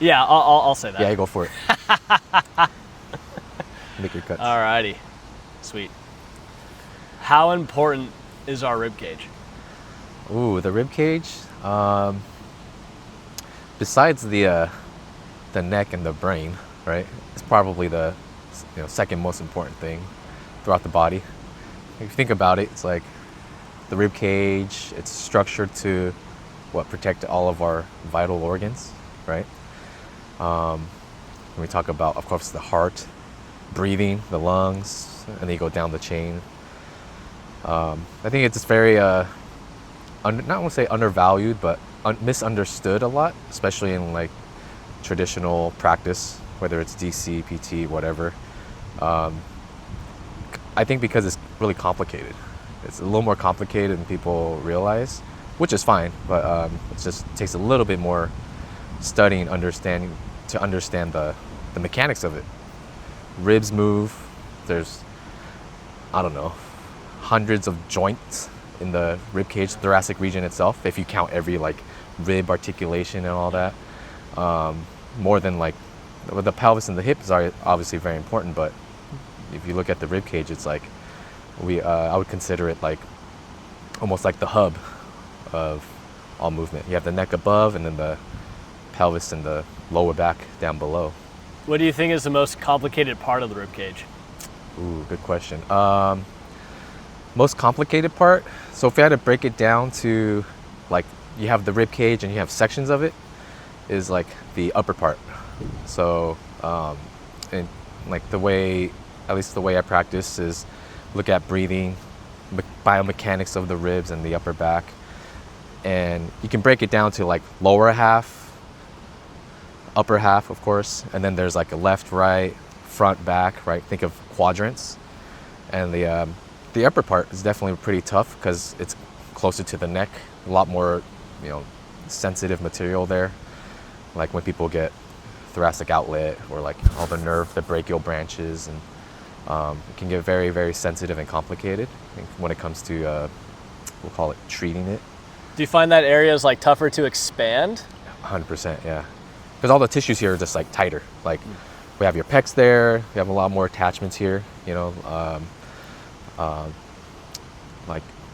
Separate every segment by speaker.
Speaker 1: Yeah, I'll say that.
Speaker 2: Yeah, you go for it. Make your cuts.
Speaker 1: Alrighty, sweet. How important is our rib cage?
Speaker 2: Ooh, the rib cage. Besides the neck and the brain, right? It's probably the second most important thing throughout the body. If you think about it, it's like the rib cage. It's structured to protect all of our vital organs, right? When we talk about, of course, the heart, breathing, the lungs, and then you go down the chain. I think it's very, not want to say undervalued, but misunderstood a lot, especially in like traditional practice, whether it's DC, PT, whatever. I think because it's really complicated. It's a little more complicated than people realize, which is fine, but it just takes a little bit more studying, understanding to understand the mechanics of it. Ribs move. There's, I don't know, hundreds of joints in the rib cage, thoracic region itself, if you count every like rib articulation and all that. More than like the pelvis and the hips are obviously very important, but if you look at the rib cage, it's like I would consider it like almost like the hub of all movement. You have the neck above and then the pelvis and the lower back down below.
Speaker 1: What do you think is the most complicated part of the rib cage?
Speaker 2: Ooh, good question. Most complicated part, so if you had to break it down to like you have the rib cage and you have sections of it, is like the upper part. So and like the way, at least the way I practice, is look at breathing, biomechanics of the ribs and the upper back, and you can break it down to like lower half, upper half, of course, and then there's like a left, right, front, back, right? Think of quadrants. And the upper part is definitely pretty tough because it's closer to the neck, a lot more, sensitive material there. Like when people get thoracic outlet or like all the nerve, the brachial branches, and it can get very, very sensitive and complicated when it comes to, we'll call it treating it.
Speaker 1: Do you find that area is like tougher to expand?
Speaker 2: 100%, yeah. Because all the tissues here are just like tighter. Like we have your pecs there, we have a lot more attachments here, like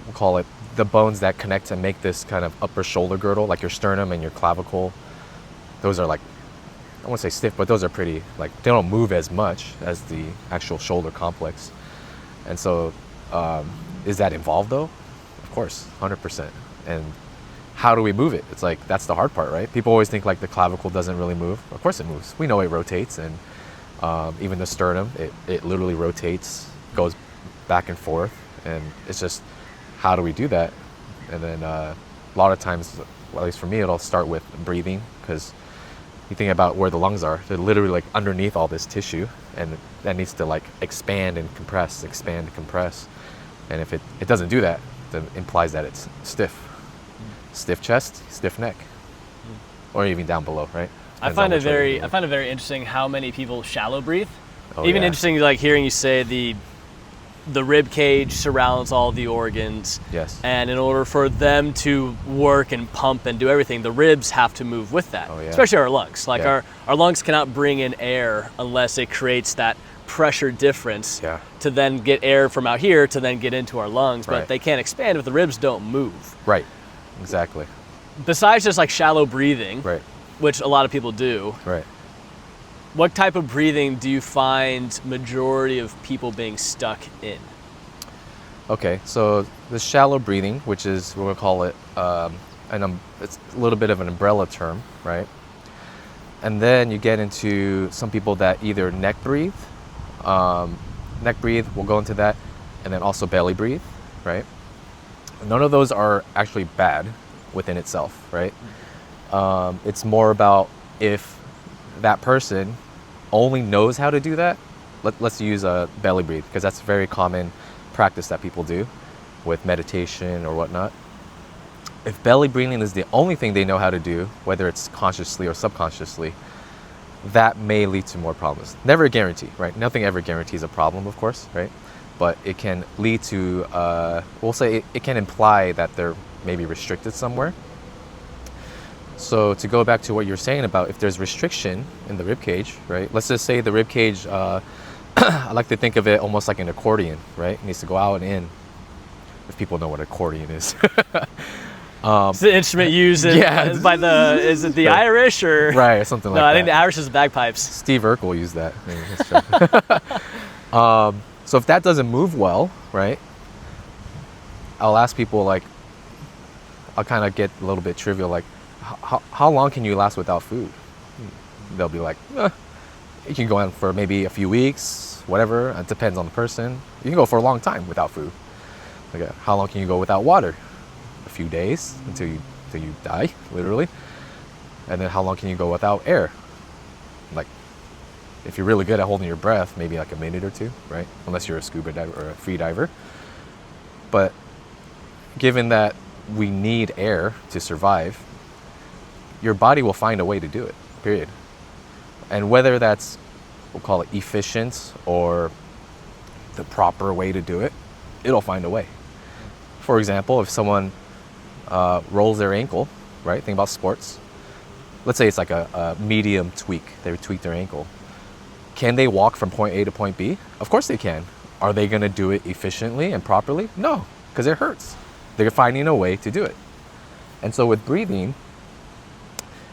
Speaker 2: we'll call it the bones that connect and make this kind of upper shoulder girdle, like your sternum and your clavicle. Those are like, I won't say stiff, but those are pretty, like they don't move as much as the actual shoulder complex. And so is that involved though? Of course, 100%. And how do we move it? It's like, that's the hard part, right? People always think like the clavicle doesn't really move. Of course it moves. We know it rotates, and even the sternum, it literally rotates, goes back and forth, and it's just, how do we do that? And then a lot of times, well, at least for me, it'll start with breathing, because you think about where the lungs are, they're literally like underneath all this tissue, and that needs to like expand and compress, expand and compress. And if it doesn't do that, then it implies that it's stiff. Stiff chest, stiff neck, or even down below, right?
Speaker 1: I find it very interesting how many people shallow breathe.
Speaker 2: Oh,
Speaker 1: Even
Speaker 2: yeah.
Speaker 1: interesting, like hearing you say the rib cage surrounds all the organs.
Speaker 2: Yes.
Speaker 1: And in order for them to work and pump and do everything, the ribs have to move with that.
Speaker 2: Oh, yeah.
Speaker 1: Especially our lungs. Like
Speaker 2: Yeah.
Speaker 1: our lungs cannot bring in air unless it creates that pressure difference to then get air from out here to then get into our lungs. But
Speaker 2: Right.
Speaker 1: they can't expand if the ribs don't move.
Speaker 2: Right. Exactly.
Speaker 1: Besides just like shallow breathing,
Speaker 2: Right.
Speaker 1: which a lot of people do,
Speaker 2: Right.
Speaker 1: what type of breathing do you find majority of people being stuck in?
Speaker 2: Okay, so the shallow breathing, which is what we'll call it, it's a little bit of an umbrella term, right? And then you get into some people that either neck breathe, we'll go into that, and then also belly breathe, right? None of those are actually bad within itself, right? It's more about if that person only knows how to do that. Let's use a belly breathe, because that's a very common practice that people do with meditation or whatnot. If belly breathing is the only thing they know how to do, whether it's consciously or subconsciously, that may lead to more problems. Never a guarantee, right? Nothing ever guarantees a problem, of course, right? But it can lead to, we'll say it can imply that they're maybe restricted somewhere. So to go back to what you're saying about if there's restriction in the rib cage, right? Let's just say the rib cage, I like to think of it almost like an accordion, right? It needs to go out and in. If people know what accordion is.
Speaker 1: It's the instrument used by is it the Irish or?
Speaker 2: Right, something like that.
Speaker 1: No, I think the Irish is the bagpipes.
Speaker 2: Steve Urkel used that. So if that doesn't move well, right? I'll ask people like, I'll kind of get a little bit trivial, like, how long can you last without food? They'll be like, you can go on for maybe a few weeks, whatever. It depends on the person. You can go for a long time without food. Like, how long can you go without water? A few days until you die, literally. And then how long can you go without air? Like, if you're really good at holding your breath, maybe like a minute or two, right? Unless you're a scuba diver or a free diver. But given that we need air to survive, your body will find a way to do it, period. And whether that's, we'll call it efficient or the proper way to do it, it'll find a way. For example, if someone rolls their ankle, right? Think about sports. Let's say it's like a medium tweak. They tweak their ankle. Can they walk from point A to point B? Of course they can. Are they going to do it efficiently and properly? No, because it hurts. They're finding a way to do it. And so with breathing,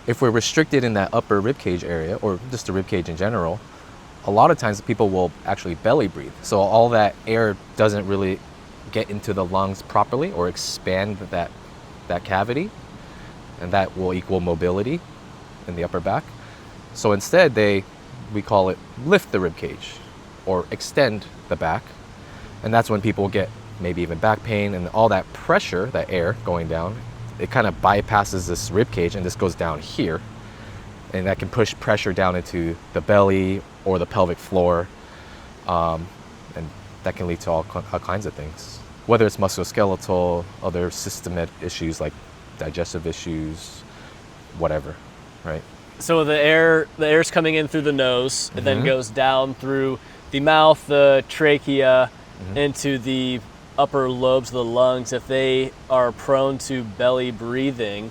Speaker 2: if we're restricted in that upper ribcage area, or just the ribcage in general, a lot of times people will actually belly breathe. So all that air doesn't really get into the lungs properly or expand that cavity, and that will equal mobility in the upper back. So instead we call it lift the ribcage or extend the back. And that's when people get maybe even back pain, and all that pressure, that air going down, it kind of bypasses this rib cage and just goes down here, and that can push pressure down into the belly or the pelvic floor, and that can lead to all kinds of things, whether it's musculoskeletal, other systemic issues like digestive issues, whatever, right?
Speaker 1: So the air's coming in through the nose, and then goes down through the mouth, the trachea, into the upper lobes of the lungs. If they are prone to belly breathing,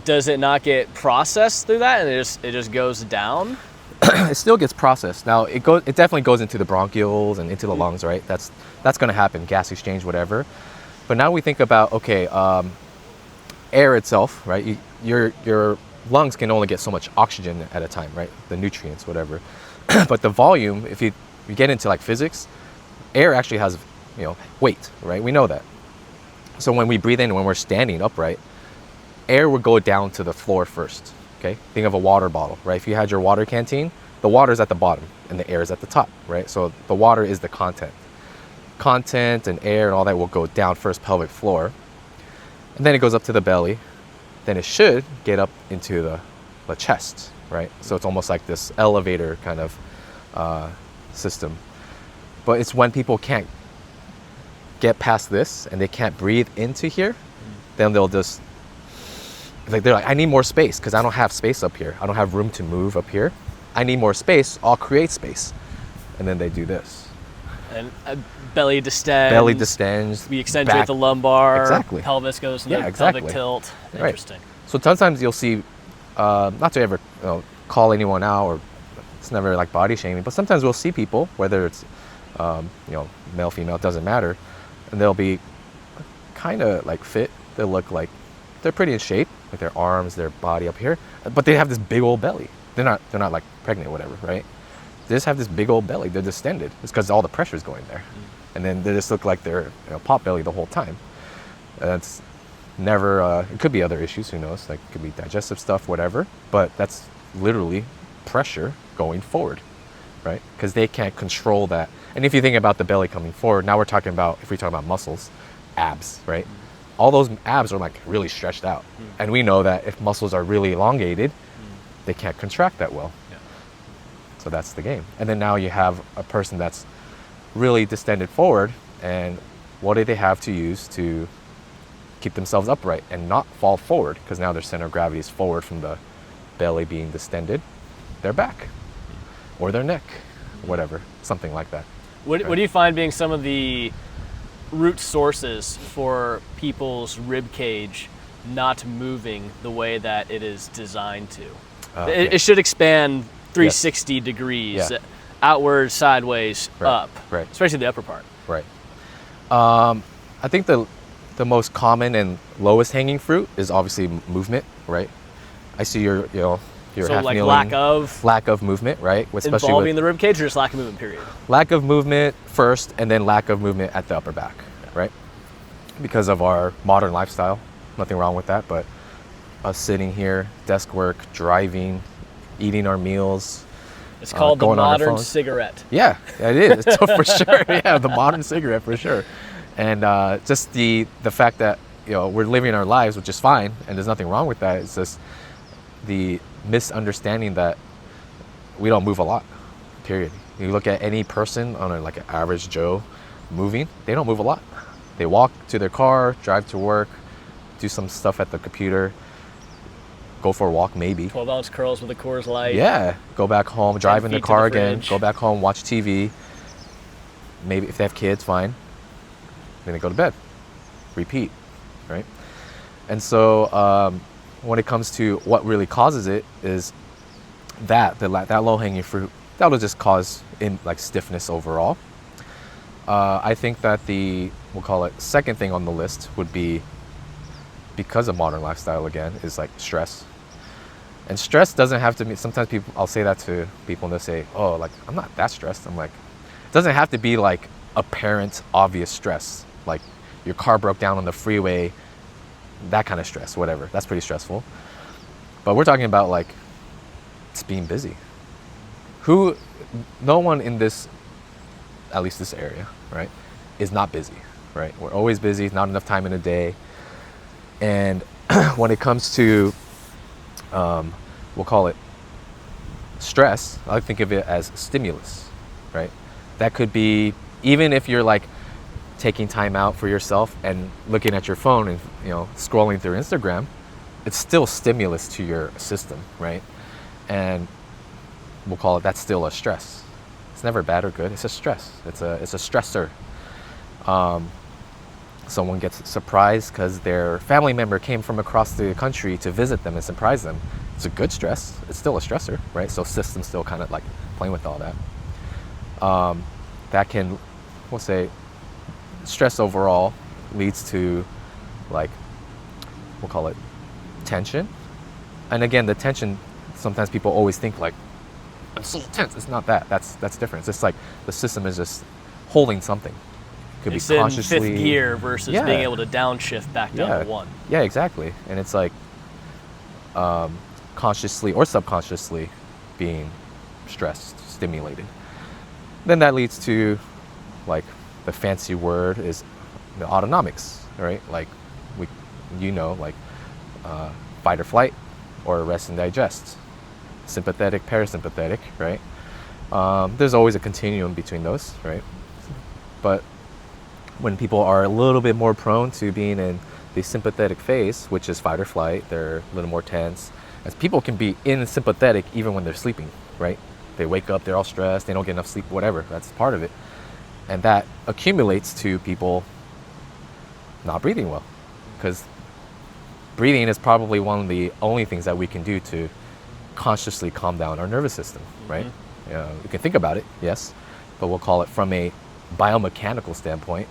Speaker 1: does it not get processed through that, and it just goes down?
Speaker 2: It still gets processed. Now it definitely goes into the bronchioles and into the lungs, right? That's going to happen, gas exchange, whatever. But now we think about, okay, air itself, right? Your lungs can only get so much oxygen at a time, right? The nutrients, whatever. But the volume, if you get into like physics, air actually has, weight, right? We know that. So when we breathe in, when we're standing upright, air would go down to the floor first, okay? Think of a water bottle, right? If you had your water canteen, the water's at the bottom and the air is at the top, right? So the water is the content. Content and air and all that will go down first, pelvic floor, and then it goes up to the belly. Then it should get up into the chest, right? So it's almost like this elevator kind of system. But it's when people can't get past this and they can't breathe into here, then they'll just, they're like, I need more space because I don't have space up here. I don't have room to move up here. I need more space. I'll create space. And then they do this.
Speaker 1: And belly distends.
Speaker 2: Belly distends.
Speaker 1: We accentuate the lumbar.
Speaker 2: Exactly.
Speaker 1: Pelvis goes to the pelvic tilt. Interesting.
Speaker 2: Right. So sometimes you'll see, not to ever call anyone out, or it's never like body shaming, but sometimes we'll see people, whether it's male, female, it doesn't matter, and they'll be kind of like fit. They'll look like they're pretty in shape, like their arms, their body up here, but they have this big old belly. They're not like pregnant or whatever, right? They just have this big old belly. They're distended. It's because all the pressure is going there, and then they just look like they're pot belly the whole time. And that's never. It could be other issues. Who knows? Like it could be digestive stuff, whatever. But that's literally pressure going forward, right? Because they can't control that. And if you think about the belly coming forward, now we're talking about, if we talk about muscles, abs, right? All those abs are like really stretched out. And we know that if muscles are really elongated, they can't contract that well. Yeah. So that's the game. And then now you have a person that's really distended forward, and what do they have to use to keep themselves upright and not fall forward? Because now their center of gravity is forward from the belly being distended, their back or their neck, whatever, something like that.
Speaker 1: What do you find being some of the root sources for people's rib cage not moving the way that it is designed to.
Speaker 2: Okay.
Speaker 1: It should expand 360 degrees,
Speaker 2: Yeah.
Speaker 1: outward, sideways, up,
Speaker 2: Right.
Speaker 1: especially the upper part.
Speaker 2: Right. I think the most common and lowest hanging fruit is obviously movement, right? I see your
Speaker 1: So
Speaker 2: half
Speaker 1: like
Speaker 2: kneeling,
Speaker 1: lack
Speaker 2: of movement, right? Especially
Speaker 1: involving
Speaker 2: with
Speaker 1: the rib cage, or just lack of movement, period.
Speaker 2: lack of movement first, and then lack of movement at the upper back, right? Because of our modern lifestyle, nothing wrong with that, but us sitting here, desk work, driving, eating our meals.
Speaker 1: It's called the
Speaker 2: going on our
Speaker 1: modern
Speaker 2: phones.
Speaker 1: cigarette.
Speaker 2: Yeah, it is. So for sure. Yeah, the modern cigarette for sure. And just the fact that we're living our lives, which is fine, and there's nothing wrong with that. It's just the misunderstanding that we don't move a lot. Period. You look at any person on an average Joe moving, they don't move a lot. They walk to their car, drive to work, do some stuff at the computer, go for a walk maybe.
Speaker 1: 12-ounce curls with a Coors Light.
Speaker 2: Yeah, go back home, drive in the
Speaker 1: feet to
Speaker 2: car
Speaker 1: the
Speaker 2: again,
Speaker 1: fridge.
Speaker 2: go back home, watch TV. Maybe if they have kids, fine. Then they go to bed. Repeat, right? And so when it comes to what really causes it is that low-hanging fruit, that'll just cause stiffness overall. I think that we'll call it second thing on the list would be, because of modern lifestyle again, is stress. And stress doesn't have to be, sometimes I'll say that to people and they'll say, oh, I'm not that stressed. I'm like, it doesn't have to be apparent, obvious stress. Like your car broke down on the freeway, that kind of stress, whatever. That's pretty stressful. But we're talking about it's being busy. No one in this, at least this area, right, is not busy, right? We're always busy, not enough time in a day. And when it comes to, we'll call it stress, I think of it as stimulus, right? That could be, even if you're taking time out for yourself and looking at your phone and scrolling through Instagram, it's still stimulus to your system, right? And we'll call it, that's still a stress. It's never bad or good. It's a stress. It's a stressor. Someone gets surprised because their family member came from across the country to visit them and surprise them. It's a good stress. It's still a stressor, right? So system's still kind of playing with all that. That can, we'll say, stress overall leads to we'll call it tension. And again, the tension, sometimes people always think I'm so tense. It's not that. That's different. It's just the system is just holding something. Could
Speaker 1: It's
Speaker 2: be
Speaker 1: in
Speaker 2: consciously
Speaker 1: fifth gear versus being able to downshift back down to 1.
Speaker 2: Yeah, exactly. And it's consciously or subconsciously being stressed, stimulated. Then that leads to the fancy word is the autonomics, right? Fight or flight, or rest and digest. Sympathetic, parasympathetic, right? There's always a continuum between those, right? But when people are a little bit more prone to being in the sympathetic phase, which is fight or flight, they're a little more tense. As people can be in sympathetic even when they're sleeping, right? They wake up, they're all stressed, they don't get enough sleep, whatever. That's part of it. And that accumulates to people not breathing well, because breathing is probably one of the only things that we can do to consciously calm down our nervous system, right? You can think about it, yes, but we'll call it from a biomechanical standpoint,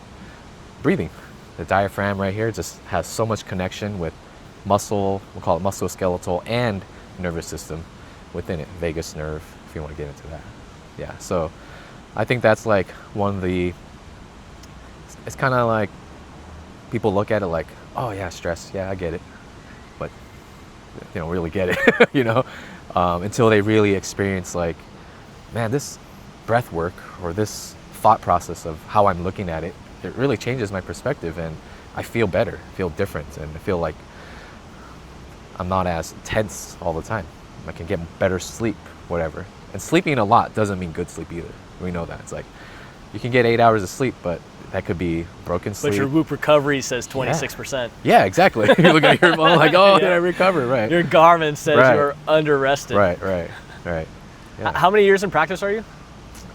Speaker 2: breathing. The diaphragm right here just has so much connection with muscle, we'll call it musculoskeletal and nervous system within it, vagus nerve, if you want to get into that. Yeah, so I think that's one of the, it's kind of people look at it oh yeah, stress, yeah, I get it. But they don't really get it, until they really experience man, this breath work or this thought process of how I'm looking at it, it really changes my perspective, and I feel better, feel different, and I feel I'm not as tense all the time. I can get better sleep, whatever. And sleeping a lot doesn't mean good sleep either. We know that. It's you can get 8 hours of sleep, but that could be broken sleep.
Speaker 1: But your Whoop recovery says 26%.
Speaker 2: Yeah, exactly. You look at your phone oh, did I recover? Right.
Speaker 1: Your Garmin says you're under rested.
Speaker 2: Right. Yeah.
Speaker 1: How many years in practice are you?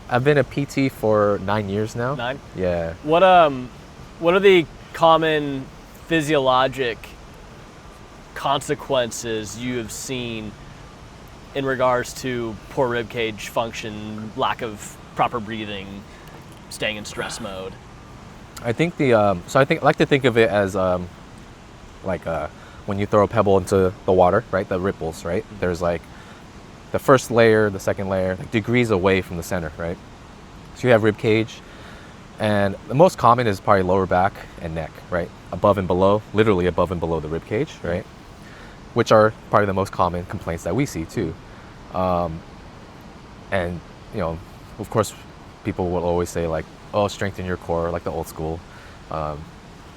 Speaker 2: I've been a PT for 9 years now.
Speaker 1: 9?
Speaker 2: Yeah.
Speaker 1: What are the common physiologic consequences you have seen in regards to poor rib cage function, lack of proper breathing, staying in stress mode?
Speaker 2: I think I like to think of it as when you throw a pebble into the water, right? The ripples, right? There's like the first layer, the second layer, like degrees away from the center, right? So you have rib cage, and the most common is probably lower back and neck, right? Above and below, literally above and below the rib cage, right? Which are probably the most common complaints that we see too. And of course, people will always say like, oh, strengthen your core, like the old school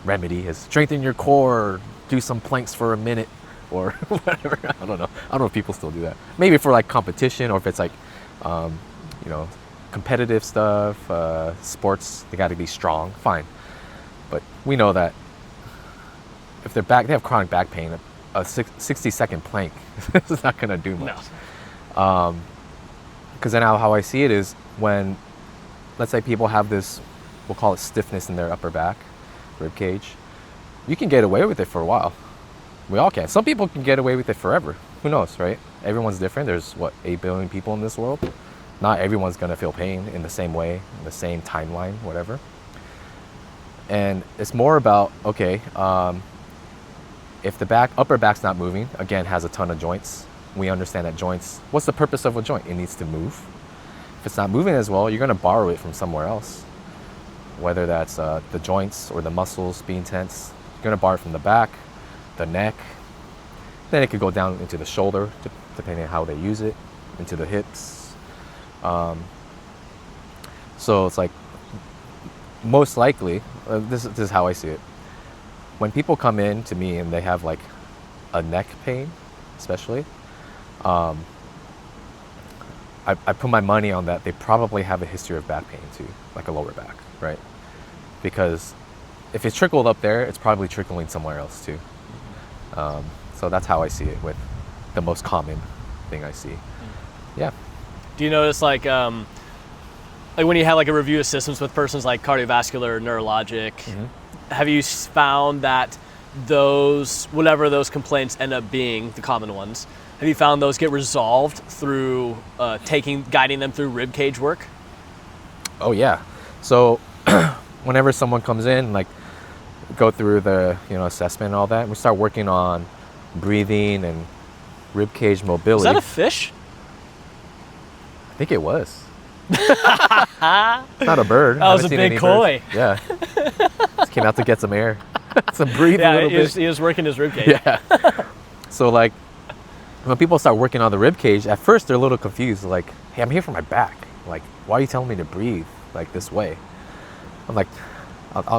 Speaker 2: remedy is strengthen your core, do some planks for a minute or whatever. I don't know if people still do that. Maybe for like competition, or if it's like, competitive stuff, sports, they got to be strong, fine. But we know that if they have chronic back pain, a 60-second plank is not going to do much.
Speaker 1: No.
Speaker 2: Because then how I see it is when, let's say people have this, we'll call it stiffness in their upper back, rib cage, you can get away with it for a while. We all can. Some people can get away with it forever. Who knows, right? Everyone's different. There's 8 billion people in this world. Not everyone's going to feel pain in the same way, in the same timeline, whatever. And it's more about, okay, if the upper back's not moving, again, has a ton of joints. We understand that joints, what's the purpose of a joint? It needs to move. If it's not moving as well, you're going to borrow it from somewhere else. Whether that's the joints or the muscles being tense, you're going to borrow it from the back, the neck. Then it could go down into the shoulder, depending on how they use it, into the hips. So it's like, most likely, this is how I see it. When people come in to me and they have like a neck pain, especially, I put my money on that they probably have a history of back pain too, like a lower back, right? Because if it's trickled up there, it's probably trickling somewhere else too. So that's how I see it with the most common thing I see. Yeah.
Speaker 1: Do you notice like when you have like a review of systems with persons like cardiovascular, neurologic, have you found that whatever those complaints end up being, the common ones, have you found those get resolved through guiding them through rib cage work?
Speaker 2: Oh yeah. So whenever someone comes in, like go through the assessment and all that, we start working on breathing and rib cage mobility.
Speaker 1: Is that a fish?
Speaker 2: I think it was. It's not a bird.
Speaker 1: That was a big koi.
Speaker 2: Yeah. Just came out to get some air. Some breathe a little bit.
Speaker 1: He was working his rib cage.
Speaker 2: Yeah. So like when people start working on the rib cage, at first they're a little confused. Like, hey, I'm here for my back. Like, why are you telling me to breathe like this way? I'm like,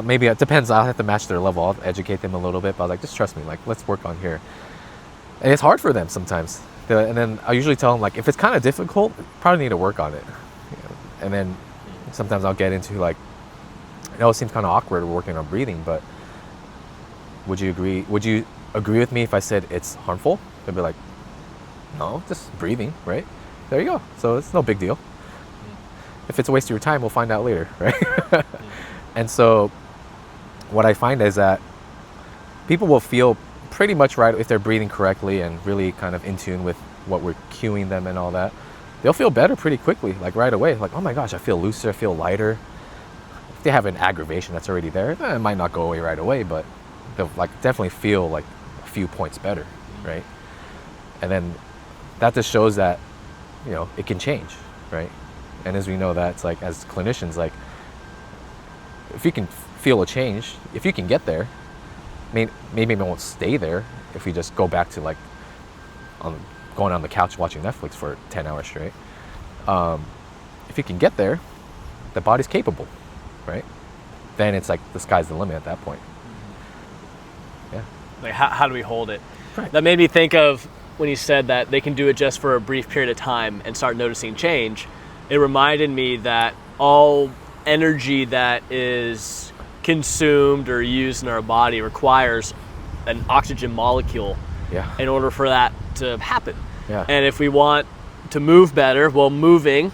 Speaker 2: maybe it depends. I'll have to match their level. I'll educate them a little bit. But I was like, just trust me. Like, let's work on here. And it's hard for them sometimes. And then I usually tell them, like, if it's kind of difficult, probably need to work on it. And then sometimes I'll get into like, it seems kind of awkward working on breathing, but would you agree with me if I said it's harmful? They'd be like, no, just breathing, right? There you go. So it's no big deal. If it's a waste of your time, we'll find out later, right? And so what I find is that people will feel pretty much right if they're breathing correctly and really kind of in tune with what we're cueing them and all that. They'll feel better pretty quickly, like right away. Like, oh my gosh, I feel looser, I feel lighter. If they have an aggravation that's already there, it might not go away right away, but they'll like definitely feel like a few points better, right? And then that just shows that, it can change, right? And as we know that, it's like, as clinicians, like, if you can feel a change, if you can get there, maybe it won't stay there if we just go back to like going on the couch watching Netflix for 10 hours straight. If you can get there, the body's capable, right? Then it's like the sky's the limit at that point. Yeah.
Speaker 1: Like how do we hold it?
Speaker 2: Right.
Speaker 1: That made me think of when you said that they can do it just for a brief period of time and start noticing change. It reminded me that all energy that is consumed or used in our body requires an oxygen molecule in order for that to happen.
Speaker 2: Yeah.
Speaker 1: And if we want to move better, well, moving,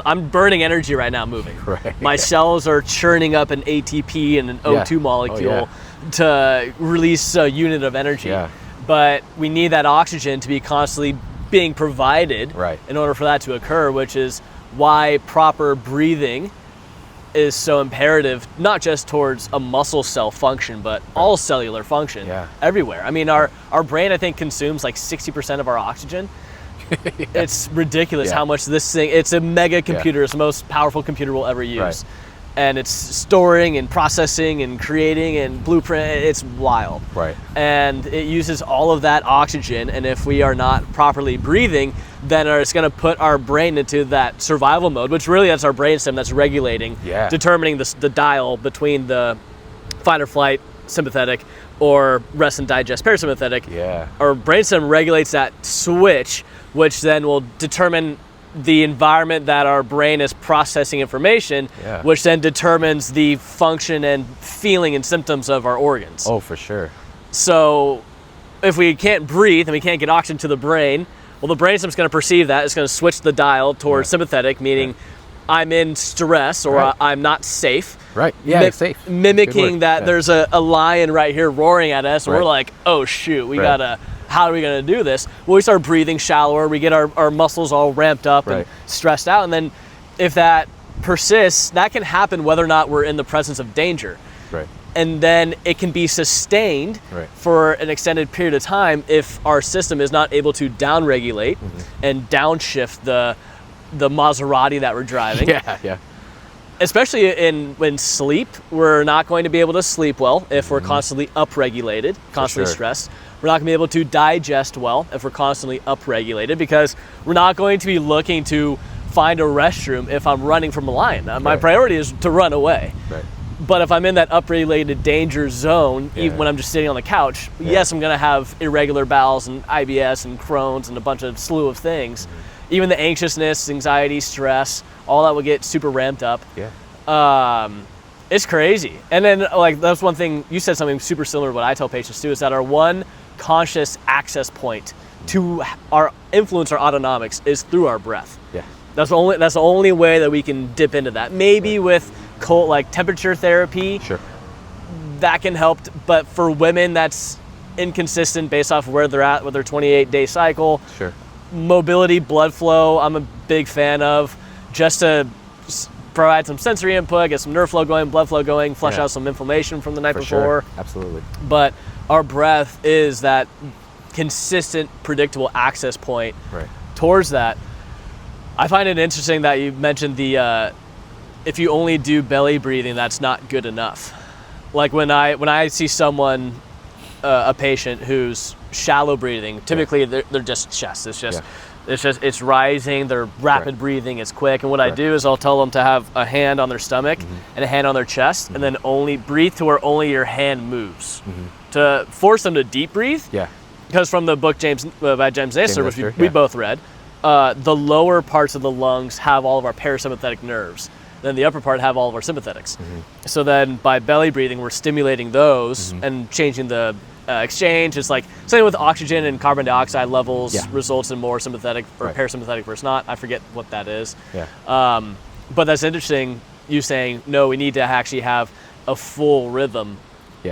Speaker 1: I'm burning energy right now moving.
Speaker 2: Right.
Speaker 1: My cells are churning up an ATP and an O2 molecule to release a unit of energy.
Speaker 2: Yeah.
Speaker 1: but we need that oxygen to be constantly being provided
Speaker 2: Right.
Speaker 1: in order for that to occur, which is why proper breathing is so imperative, not just towards a muscle cell function, but all cellular function everywhere. I mean, our brain, I think, consumes like 60% of our oxygen. It's ridiculous how much this thing, it's a mega computer. It's the most powerful computer we'll ever use.
Speaker 2: Right.
Speaker 1: And it's storing and processing and creating and blueprint. It's wild.
Speaker 2: Right.
Speaker 1: And it uses all of that oxygen. And if we are not properly breathing, then it's going to put our brain into that survival mode, which really that's our brainstem that's regulating, determining the dial between the fight or flight sympathetic or rest and digest parasympathetic.
Speaker 2: Yeah.
Speaker 1: Our brainstem regulates that switch, which then will determine the environment that our brain is processing information, which then determines the function and feeling and symptoms of our organs.
Speaker 2: Oh, for sure.
Speaker 1: So if we can't breathe and we can't get oxygen to the brain, well, the brainstem's going to perceive that. It's going to switch the dial towards sympathetic, meaning I'm in stress or I'm not safe.
Speaker 2: Right. Yeah, it's safe.
Speaker 1: Mimicking that there's a lion right here roaring at us, and we're like, oh shoot, we gotta, how are we gonna do this? Well, we start breathing shallower, we get our muscles all ramped up and stressed out, and then if that persists, that can happen whether or not we're in the presence of danger.
Speaker 2: Right.
Speaker 1: And then it can be sustained for an extended period of time if our system is not able to downregulate and downshift the Maserati that we're driving. Especially when sleep, we're not going to be able to sleep well if we're constantly upregulated, constantly stressed. We're not going to be able to digest well if we're constantly upregulated, because we're not going to be looking to find a restroom if I'm running from a lion. My priority is to run away. But if I'm in that upregulated danger zone, even when I'm just sitting on the couch, yes, I'm going to have irregular bowels and IBS and Crohn's and a bunch of slew of things. Even the anxiousness, anxiety, stress, all that will get super ramped up. It's crazy. And then, like, that's one thing, you said something super similar to what I tell patients too, is that our one conscious access point to our influence, our autonomics, is through our breath. That's the only way that we can dip into that. Maybe with cold, like temperature therapy, that can help. But for women, that's inconsistent based off where they're at with their 28-day cycle. Mobility, blood flow, I'm a big fan of, just to provide some sensory input, get some nerve flow going, blood flow going, flush out some inflammation from the night before.
Speaker 2: Absolutely.
Speaker 1: But our breath is that consistent, predictable access point towards that. I find it interesting that you mentioned the if you only do belly breathing, that's not good enough. Like when I see someone, a patient who's shallow breathing, typically they're just chest. It's rising, they're rapid breathing, it's quick. And what I do is I'll tell them to have a hand on their stomach and a hand on their chest, and then only breathe to where only your hand moves. To force them to deep breathe. Because from the book by James Nestor, which we both read, the lower parts of the lungs have all of our parasympathetic nerves. Then the upper part have all of our sympathetics. So then by belly breathing, we're stimulating those and changing the exchange. It's like something with oxygen and carbon dioxide levels results in more sympathetic or parasympathetic versus not. I forget what that is. But that's interesting, you saying, no, we need to actually have a full rhythm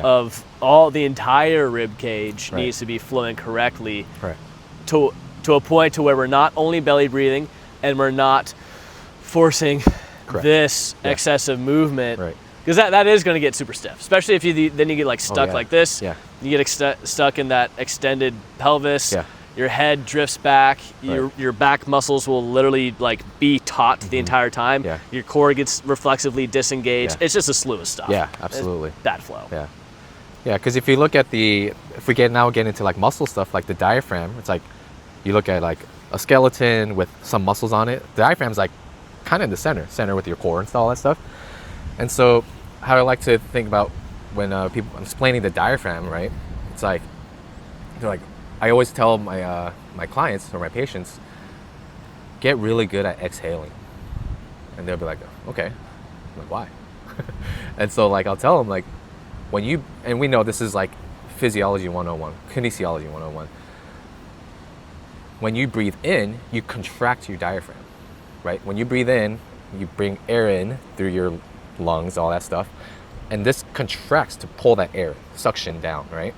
Speaker 1: of the entire rib cage needs to be flowing correctly to a point to where we're not only belly breathing and we're not forcing this excessive movement, because that is going to get super stiff, especially if you get like stuck like this. You get stuck in that extended pelvis. Your head drifts back. Your back muscles will literally like be taut the entire time. Your core gets reflexively disengaged. It's just a slew of stuff.
Speaker 2: Absolutely.
Speaker 1: It's bad flow.
Speaker 2: Because if you look at if we get into like muscle stuff, like the diaphragm, it's like you look at like a skeleton with some muscles on it. The diaphragm's like kind of in the center with your core and all that stuff. And so how I like to think about when people explaining the diaphragm, right? It's like, they're like, I always tell my my clients or my patients, get really good at exhaling. And they'll be like, okay. I'm like, why? And so like I'll tell them, like, when you, and we know this is like physiology 101, kinesiology 101. When you breathe in, you contract your diaphragm, right? When you breathe in, you bring air in through your lungs, all that stuff. And this contracts to pull that air, suction down, right?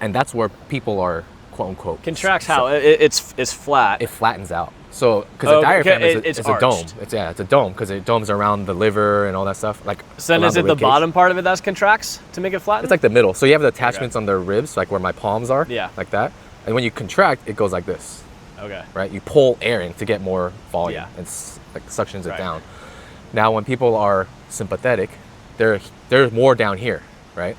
Speaker 2: And that's where people are, quote unquote.
Speaker 1: Contracts how? It's flat.
Speaker 2: It flattens out. So, because the diaphragm is a dome.
Speaker 1: arched.
Speaker 2: It's a dome because it domes around the liver and all that stuff. Like,
Speaker 1: So then is it the bottom part of it that contracts to make it flatten?
Speaker 2: It's like the middle. So you have the attachments on the ribs, like where my palms are.
Speaker 1: Yeah.
Speaker 2: Like that. And when you contract, it goes like this.
Speaker 1: Okay.
Speaker 2: Right? You pull air in to get more volume.
Speaker 1: Yeah.
Speaker 2: And like suctions it
Speaker 1: Right.
Speaker 2: down. Now, when people are sympathetic, they're more down here, right?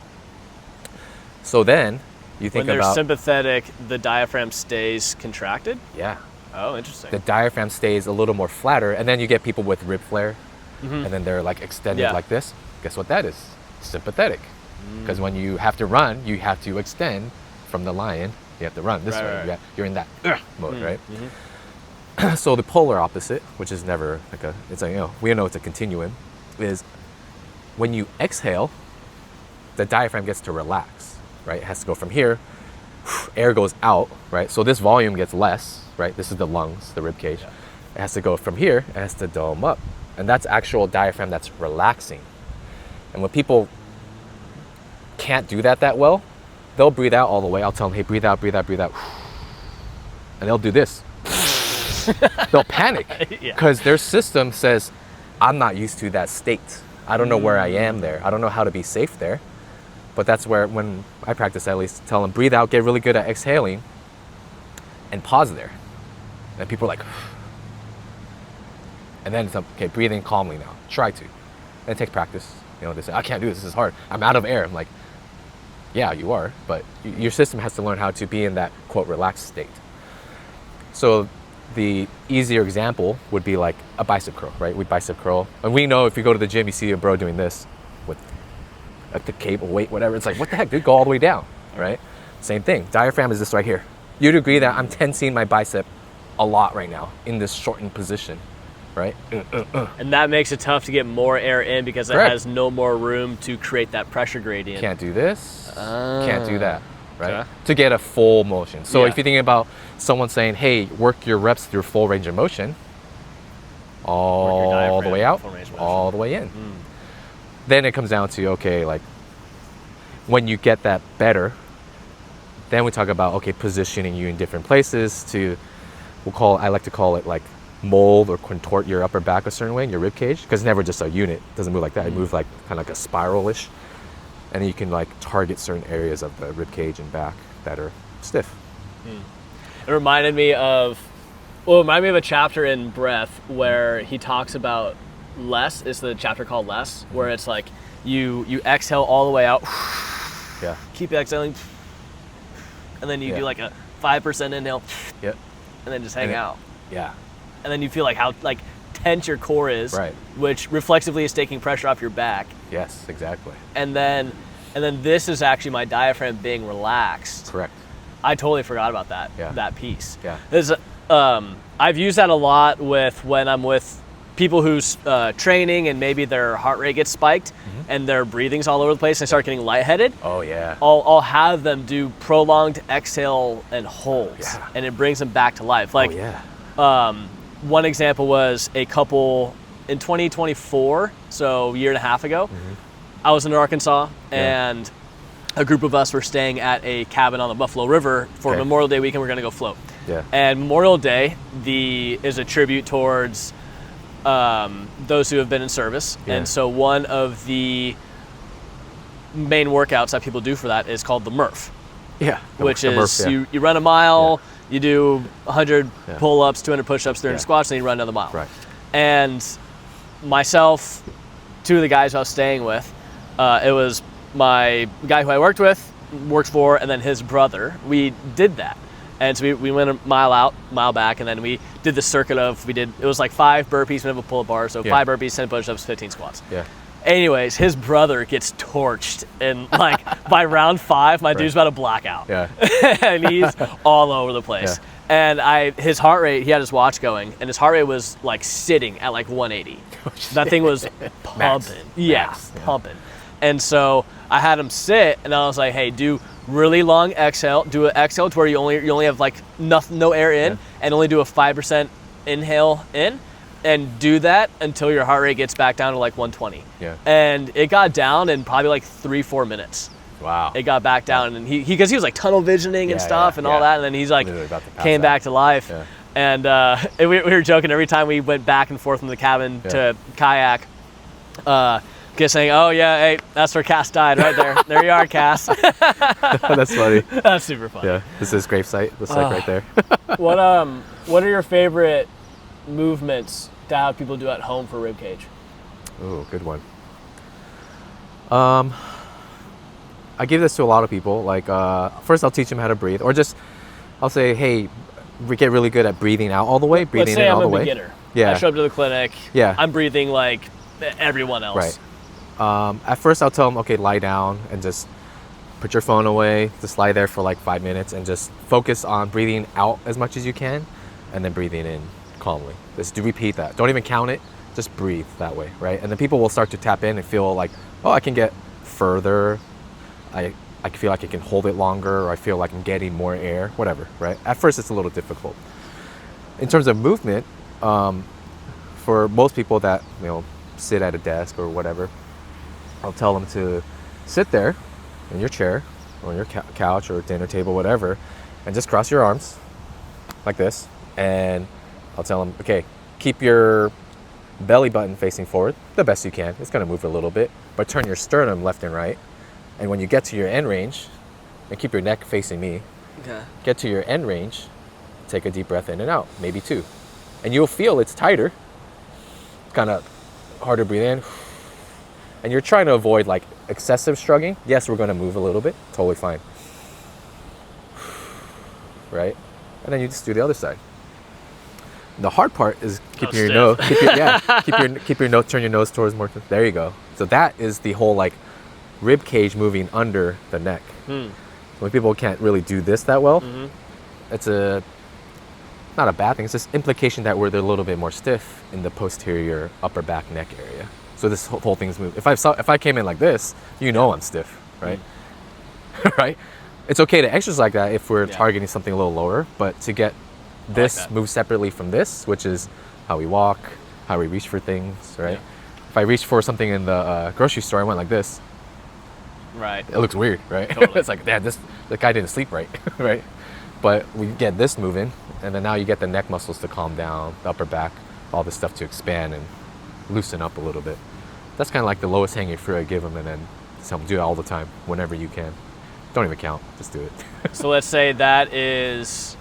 Speaker 2: So then you think
Speaker 1: when they're
Speaker 2: about
Speaker 1: sympathetic, the diaphragm stays contracted.
Speaker 2: yeah.
Speaker 1: Oh, interesting.
Speaker 2: The diaphragm stays a little more flatter, and then you get people with rib flare, and then they're like extended
Speaker 1: Yeah.
Speaker 2: like this. Guess what that is? Sympathetic. Because when you have to run, you have to extend from the lion. You have to run this way.
Speaker 1: Right.
Speaker 2: You're in that mode, right? So the polar opposite, which is never like it's like, we know it's a continuum, is when you exhale, the diaphragm gets to relax, right? It has to go from here, air goes out, right? So this volume gets less, right? This is the lungs, the rib cage. It has to go from here, it has to dome up. And that's actual diaphragm that's relaxing. And when people can't do that well, they'll breathe out all the way. I'll tell them, hey, breathe out, breathe out, breathe out. And they'll do this. They'll panic because their system says, I'm not used to that state. I don't know where I am there. I don't know how to be safe there. But that's where, when I practice, I at least tell them, breathe out, get really good at exhaling, and pause there. And people are like, and then it's okay, breathe in calmly now. Try to. And it takes practice. They say, I can't do this. This is hard. I'm out of air. I'm like, yeah, you are. But your system has to learn how to be in that, quote, relaxed state. So the easier example would be like a bicep curl, right? We bicep curl. And we know if you go to the gym, you see a bro doing this with like the cable weight, whatever. It's like, what the heck, dude? Go all the way down, right? Same thing. Diaphragm is this right here. You'd agree that I'm tensing my bicep a lot right now in this shortened position, right?
Speaker 1: And that makes it tough to get more air in because it
Speaker 2: Correct.
Speaker 1: has no more room to create that pressure gradient.
Speaker 2: Can't do this, can't do that, right?
Speaker 1: Okay.
Speaker 2: To get a full motion. So
Speaker 1: Yeah.
Speaker 2: if you think about someone saying, hey, work your reps through full range of motion, all the
Speaker 1: diaphragm,
Speaker 2: way out,
Speaker 1: full range of motion.
Speaker 2: all the way in. Then it comes down to, okay, like when you get that better, then we talk about, okay, positioning you in different places to, I like to call it like mold or contort your upper back a certain way in your rib cage, because it's never just a unit. It doesn't move like that. It moves like kind of like a spiral-ish. And then you can like target certain areas of the rib cage and back that are stiff.
Speaker 1: It reminded me of a chapter in Breath where he talks about less. It's the chapter called Less, where it's like you exhale all the way out,
Speaker 2: Yeah.
Speaker 1: keep exhaling, and then you do like a 5% inhale,
Speaker 2: Yep.
Speaker 1: and then just hang out.
Speaker 2: Yeah.
Speaker 1: And then you feel like how like tense your core is,
Speaker 2: Right.
Speaker 1: which reflexively is taking pressure off your back.
Speaker 2: Yes, exactly.
Speaker 1: And then this is actually my diaphragm being relaxed.
Speaker 2: Correct.
Speaker 1: I totally forgot about that.
Speaker 2: Yeah.
Speaker 1: That piece.
Speaker 2: Yeah.
Speaker 1: I've used that a lot when I'm with people who's training and maybe their heart rate gets spiked and their breathing's all over the place and they start getting lightheaded.
Speaker 2: Oh, yeah.
Speaker 1: I'll have them do prolonged exhale and holds,
Speaker 2: Yeah.
Speaker 1: and it brings them back to life. Like, one example was a couple in 2024, so a year and a half ago. I was in Arkansas, and a group of us were staying at a cabin on the Buffalo River for Memorial Day weekend. We're going to go float.
Speaker 2: Yeah.
Speaker 1: And Memorial Day is a tribute towards those who have been in service.
Speaker 2: Yeah.
Speaker 1: And so one of the main workouts that people do for that is called the MRF,
Speaker 2: Yeah.
Speaker 1: which
Speaker 2: The
Speaker 1: is
Speaker 2: Murph, yeah.
Speaker 1: you run a mile, you do 100 pull-ups, 200 push-ups, 300
Speaker 2: Yeah.
Speaker 1: squats, then you run another mile.
Speaker 2: Right.
Speaker 1: And myself, two of the guys I was staying with, it was my guy who I worked for, and then his brother. We did that. And so we went a mile out, mile back, and then we did the circuit it was like 5 burpees, we have a pull-up bar, so 5 burpees, 10 push-ups, 15 squats.
Speaker 2: Yeah.
Speaker 1: Anyways, his brother gets torched, and like by round 5, my dude's about to black out.
Speaker 2: Yeah.
Speaker 1: And he's all over the place.
Speaker 2: Yeah.
Speaker 1: And his heart rate, he had his watch going, and his heart rate was like sitting at like 180. That thing was pumping.
Speaker 2: Max.
Speaker 1: Pumping. And so I had him sit, and I was like, hey, do really long exhale. Do an exhale to where you only have like no air in, and only do a 5% inhale in, and do that until your heart rate gets back down to like 120.
Speaker 2: Yeah.
Speaker 1: And it got down in probably like 3-4 minutes.
Speaker 2: Wow.
Speaker 1: it got back down, and because he was like tunnel visioning and stuff and all that, and then he's like
Speaker 2: Literally about to pass
Speaker 1: came
Speaker 2: out.
Speaker 1: back to life.
Speaker 2: Yeah.
Speaker 1: And we were joking every time we went back and forth from the cabin to kayak. Just saying, oh yeah, hey, that's where Cass died right there. There you are, Cass.
Speaker 2: That's funny.
Speaker 1: That's super funny.
Speaker 2: Yeah, this is his gravesite. Looks like right there.
Speaker 1: What are your favorite movements to have people do at home for rib cage?
Speaker 2: Ooh, good one. I give this to a lot of people. Like, first I'll teach them how to breathe, or just I'll say, hey, we get really good at breathing out all the way, breathing
Speaker 1: Let's say
Speaker 2: in all
Speaker 1: I'm
Speaker 2: the
Speaker 1: a
Speaker 2: way.
Speaker 1: beginner.
Speaker 2: Yeah.
Speaker 1: I show up to the clinic.
Speaker 2: Yeah.
Speaker 1: I'm breathing like everyone else.
Speaker 2: Right. At first I'll tell them, okay, lie down and just put your phone away. Just lie there for like 5 minutes and just focus on breathing out as much as you can, and then breathing in calmly. Just do repeat that. Don't even count it. Just breathe that way, right? And then people will start to tap in and feel like, oh, I can get further. I feel like I can hold it longer, or I feel like I'm getting more air, whatever, right? At first it's a little difficult. In terms of movement, for most people that, sit at a desk or whatever, I'll tell them to sit there in your chair or on your couch or dinner table, whatever, and just cross your arms like this. And I'll tell them, okay, keep your belly button facing forward the best you can. It's gonna move a little bit, but turn your sternum left and right. And when you get to your end range, and keep your neck facing me, get to your end range, take a deep breath in and out, maybe 2. And you'll feel it's tighter, kind of harder to breathe in. And you're trying to avoid like excessive shrugging. Yes, we're gonna move a little bit, totally fine. Right? And then you just do the other side. The hard part is keeping your nose, keep your nose, turn your nose towards more. There you go. So that is the whole like rib cage moving under the neck. When people can't really do this that well, it's not a bad thing. It's just implication that they're a little bit more stiff in the posterior upper back neck area. So this whole thing's moving. If I came in like this, I'm stiff, right? Right? It's okay to exercise like that if we're targeting something a little lower, but to get this move separately from this, which is how we walk, how we reach for things, right? Yeah. If I reach for something in the grocery store, I went like this.
Speaker 1: Right.
Speaker 2: It looks weird, right?
Speaker 1: Totally.
Speaker 2: It's like, damn, the guy didn't sleep right, right? But we get this moving, and then now you get the neck muscles to calm down, the upper back, all this stuff to expand and loosen up a little bit. That's kind of like the lowest hanging fruit I give them, and then tell them do it all the time, whenever you can. Don't even count, just do it.
Speaker 1: So let's say that is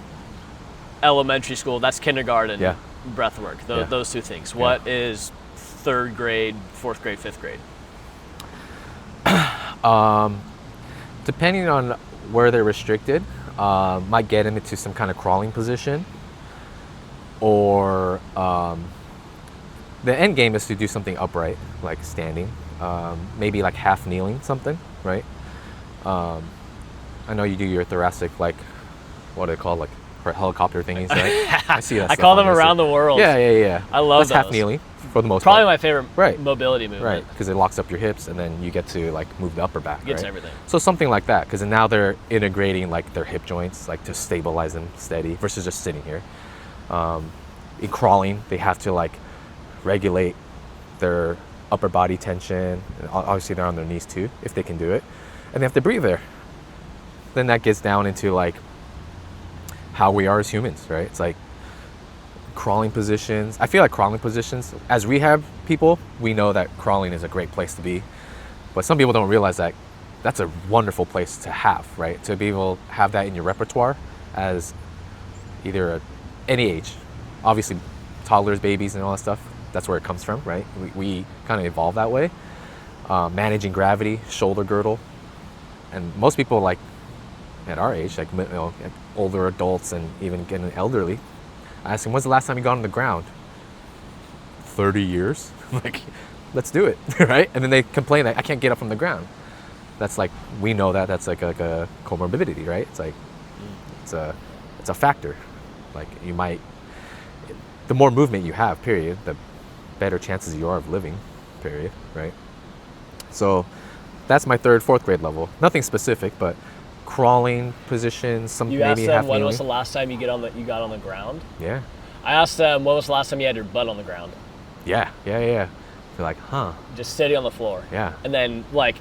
Speaker 1: elementary school, that's kindergarten, breath work, those two things. What is 3rd grade, 4th grade, 5th grade?
Speaker 2: Depending on where they're restricted, might get them into some kind of crawling position, or the end game is to do something upright, like standing, maybe like half kneeling something, right? I know you do your thoracic, like, what do they call, like helicopter thingies, right? I see that.
Speaker 1: I call them around the world.
Speaker 2: Yeah.
Speaker 1: I love
Speaker 2: That's
Speaker 1: those.
Speaker 2: half kneeling for the most
Speaker 1: Probably
Speaker 2: part.
Speaker 1: my favorite mobility movement.
Speaker 2: Right, because it locks up your hips, and then you get to like move the upper back.
Speaker 1: Gets
Speaker 2: right?
Speaker 1: everything.
Speaker 2: So something like that, because now they're integrating like their hip joints, like to stabilize them steady, versus just sitting here. In crawling, they have to like regulate their upper body tension, and obviously they're on their knees too, if they can do it, and they have to breathe there. Then that gets down into like how we are as humans, right? It's like crawling positions. I feel like crawling positions, as rehab people, we know that crawling is a great place to be, but some people don't realize that that's a wonderful place to have, right? To be able to have that in your repertoire as either any age. Obviously toddlers, babies, and all that stuff, that's where it comes from, right? We kind of evolved that way. Managing gravity, shoulder girdle, and most people like at our age, like older adults and even getting elderly, I ask them, when's the last time you got on the ground? 30 years. Like, let's do it, right? And then they complain that I can't get up from the ground. That's like, we know that that's like a comorbidity, right? It's like, it's a factor. Like you might, the more movement you have, period, the better chances you are of living, period, right? So that's my 3rd, 4th grade level. Nothing specific, but crawling positions, some
Speaker 1: You
Speaker 2: maybe
Speaker 1: asked
Speaker 2: half
Speaker 1: them when
Speaker 2: kneeling.
Speaker 1: was the last time you got on the ground?
Speaker 2: Yeah.
Speaker 1: I asked them when was the last time you had your butt on the ground?
Speaker 2: Yeah. They're like, huh.
Speaker 1: Just sitting on the floor.
Speaker 2: Yeah.
Speaker 1: And then like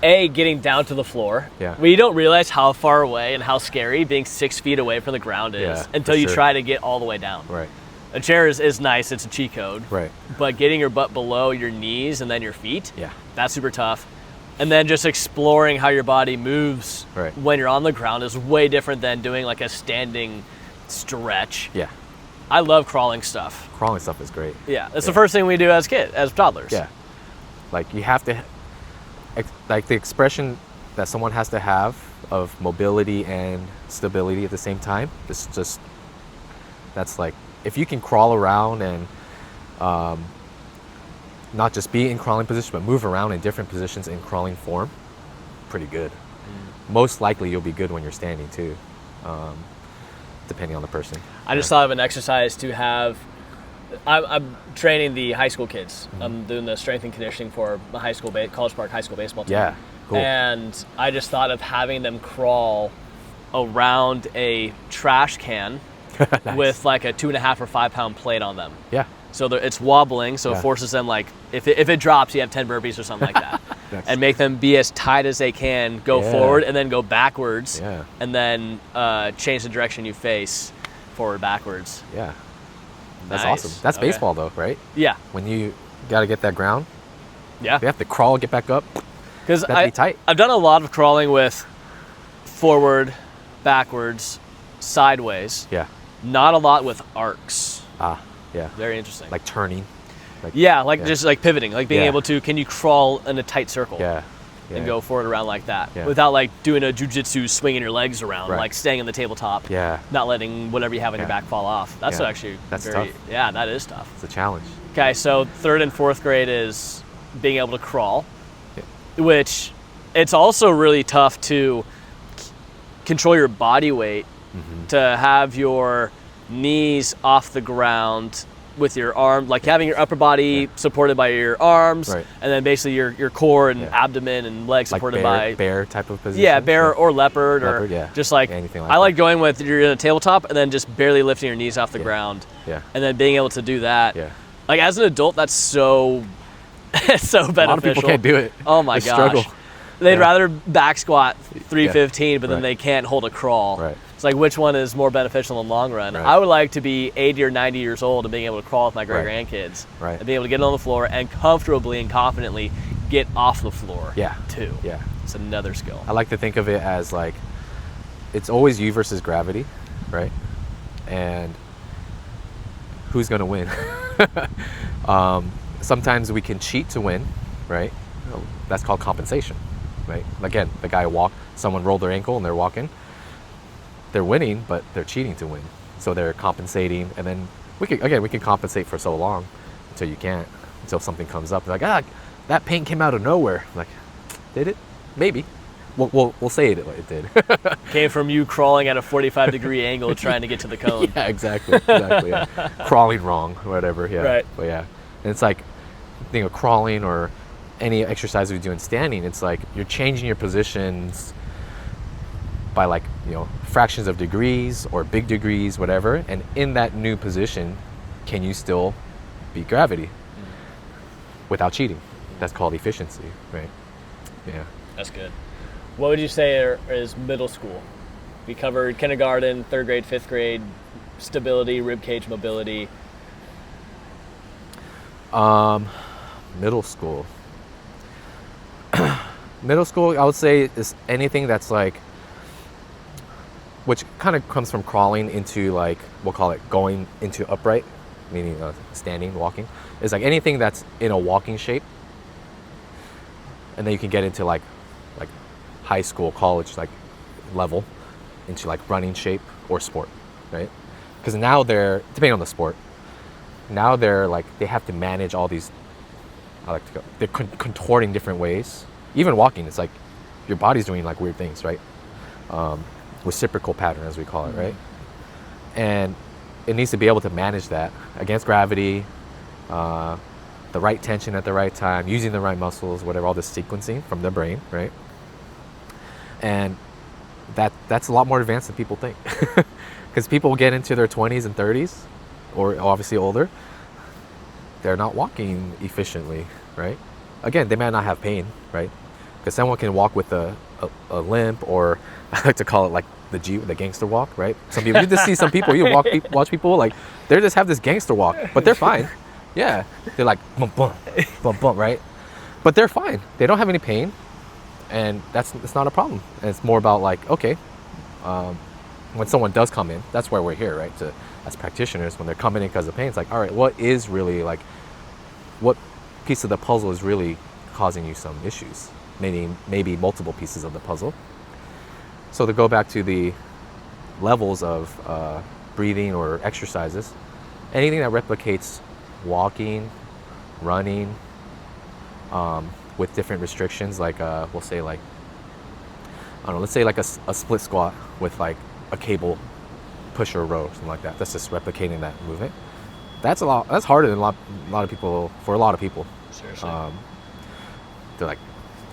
Speaker 1: getting down to the floor.
Speaker 2: Yeah.
Speaker 1: We don't realize how far away and how scary being 6 feet away from the ground is
Speaker 2: Yeah,
Speaker 1: until
Speaker 2: for
Speaker 1: you
Speaker 2: sure.
Speaker 1: try to get all the way down.
Speaker 2: Right.
Speaker 1: A chair is nice, it's a cheat code.
Speaker 2: Right.
Speaker 1: But getting your butt below your knees and then your feet,
Speaker 2: Yeah.
Speaker 1: that's super tough. And then just exploring how your body moves
Speaker 2: Right.
Speaker 1: when you're on the ground is way different than doing like a standing stretch.
Speaker 2: Yeah.
Speaker 1: I love crawling stuff.
Speaker 2: Crawling stuff is great.
Speaker 1: Yeah, that's
Speaker 2: Yeah.
Speaker 1: the first thing we do as toddlers.
Speaker 2: Yeah. Like you have to, like the expression that someone has to have of mobility and stability at the same time. It's just, that's like, if you can crawl around and not just be in crawling position, but move around in different positions in crawling form, pretty good. Most likely you'll be good when you're standing too, depending on the person.
Speaker 1: I just thought of an exercise to have. I'm training the high school kids. I'm doing the strength and conditioning for the College Park high school baseball team.
Speaker 2: Yeah, cool.
Speaker 1: And I just thought of having them crawl around a trash can
Speaker 2: Nice.
Speaker 1: with like a 2.5 or 5 pound plate on them.
Speaker 2: Yeah.
Speaker 1: So it's wobbling, so
Speaker 2: Yeah.
Speaker 1: it forces them, like, if it drops, you have 10 burpees or something like that.
Speaker 2: Nice.
Speaker 1: And make them be as tight as they can, go
Speaker 2: Yeah.
Speaker 1: forward and then go backwards,
Speaker 2: Yeah.
Speaker 1: and then change the direction you face, forward, backwards.
Speaker 2: Yeah. That's
Speaker 1: Nice.
Speaker 2: awesome. That's
Speaker 1: Okay.
Speaker 2: baseball though, right?
Speaker 1: Yeah,
Speaker 2: When you got to get that ground,
Speaker 1: yeah.
Speaker 2: you have to crawl, get back up.
Speaker 1: Because
Speaker 2: That'd be tight.
Speaker 1: I've done a lot of crawling with forward, backwards, sideways.
Speaker 2: Yeah.
Speaker 1: Not a lot with arcs.
Speaker 2: Ah, yeah.
Speaker 1: Very interesting.
Speaker 2: Like turning. Like,
Speaker 1: yeah, like
Speaker 2: yeah.
Speaker 1: just like pivoting, like being
Speaker 2: Yeah.
Speaker 1: able to, can you crawl in a tight circle?
Speaker 2: Yeah.
Speaker 1: And
Speaker 2: Yeah.
Speaker 1: go forward around like that
Speaker 2: Yeah.
Speaker 1: without like doing a jujitsu swinging your legs around,
Speaker 2: Right.
Speaker 1: like staying on the tabletop,
Speaker 2: Yeah.
Speaker 1: not letting whatever you have on your
Speaker 2: Yeah.
Speaker 1: back fall off. That's
Speaker 2: Yeah.
Speaker 1: actually
Speaker 2: That's
Speaker 1: very,
Speaker 2: tough.
Speaker 1: yeah, that is tough.
Speaker 2: It's a challenge.
Speaker 1: Okay, so 3rd and 4th grade is being able to crawl,
Speaker 2: Yeah.
Speaker 1: which it's also really tough to control your body weight, to have your knees off the ground with your arm, like having your upper body supported by your arms,
Speaker 2: Right.
Speaker 1: and then basically your core and
Speaker 2: Yeah.
Speaker 1: abdomen and legs
Speaker 2: Like
Speaker 1: supported
Speaker 2: bear,
Speaker 1: by
Speaker 2: bear type of position.
Speaker 1: yeah, bear or leopard,
Speaker 2: Leopard,
Speaker 1: or
Speaker 2: yeah.
Speaker 1: just like,
Speaker 2: Anything like
Speaker 1: I like
Speaker 2: that.
Speaker 1: going with, you're in a tabletop and then just barely lifting your knees off the
Speaker 2: Yeah.
Speaker 1: ground,
Speaker 2: Yeah.
Speaker 1: and then being able to do that.
Speaker 2: Yeah.
Speaker 1: Like as an adult, that's so it's so beneficial.
Speaker 2: A lot of people can't do it.
Speaker 1: Oh my
Speaker 2: They
Speaker 1: gosh.
Speaker 2: struggle.
Speaker 1: They'd
Speaker 2: Yeah.
Speaker 1: rather back squat 315, but then
Speaker 2: Right.
Speaker 1: they can't hold a crawl.
Speaker 2: Right.
Speaker 1: It's like, which one is more beneficial in the long run?
Speaker 2: Right.
Speaker 1: I would like to be 80 or 90 years old and being able to crawl with my great
Speaker 2: Right.
Speaker 1: grandkids,
Speaker 2: Right.
Speaker 1: and being able to get on the floor and comfortably and confidently get off the floor.
Speaker 2: Yeah.
Speaker 1: Too.
Speaker 2: Yeah.
Speaker 1: It's another skill.
Speaker 2: I like to think of it as like, it's always you versus gravity, right? And who's gonna win? Sometimes we can cheat to win, right? That's called compensation, right? Again, the guy someone rolled their ankle and they're walking. They're winning, but they're cheating to win. So they're compensating, and then we can compensate for so long until you can't, until something comes up. Like, that pain came out of nowhere. Like, did it? Maybe. We'll say it did.
Speaker 1: Came from you crawling at a 45-degree angle trying to get to the cone.
Speaker 2: Yeah, exactly. Yeah. Crawling wrong or whatever. Yeah.
Speaker 1: Right.
Speaker 2: But yeah, and it's like, crawling or any exercise we do in standing. It's like you're changing your positions by like fractions of degrees or big degrees, whatever. And in that new position, can you still beat gravity without cheating? That's called efficiency, right? Yeah.
Speaker 1: That's good. What would you say is middle school? We covered kindergarten, 3rd grade, 5th grade, stability, rib cage mobility.
Speaker 2: Middle school. Middle school, I would say, is anything that's like, which kind of comes from crawling into like, we'll call it going into upright, meaning standing, walking, is like anything that's in a walking shape. And then you can get into like high school, college, like level, into like running shape or sport, right? Because now depending on the sport, now they have to manage all these, they're contorting different ways. Even walking, it's like your body's doing like weird things, right? Reciprocal pattern, as we call it, right? And it needs to be able to manage that against gravity, the right tension at the right time, using the right muscles, whatever, all this sequencing from the brain, right? And that's a lot more advanced than people think. Because people get into their 20s and 30s, or obviously older, they're not walking efficiently, right? Again, they might not have pain, right? Because someone can walk with a limp, or I like to call it like the gangster walk, right? Some people, you just see some people, you watch people like they just have this gangster walk, but they're fine. Yeah, they're like bump bump bump bump, right? But they're fine. They don't have any pain, and it's not a problem. And it's more about like, okay, when someone does come in, that's why we're here, right? As practitioners, when they're coming in because of pain, it's like, all right, what is really like, what piece of the puzzle is really causing you some issues? Maybe multiple pieces of the puzzle. So to go back to the levels of breathing or exercises, anything that replicates walking, running, with different restrictions, like we'll say like, I don't know, let's say like a split squat with like a cable push or row, something like that. That's just replicating that movement. That's harder than a lot of people, for a lot of people.
Speaker 1: Seriously.
Speaker 2: They're like,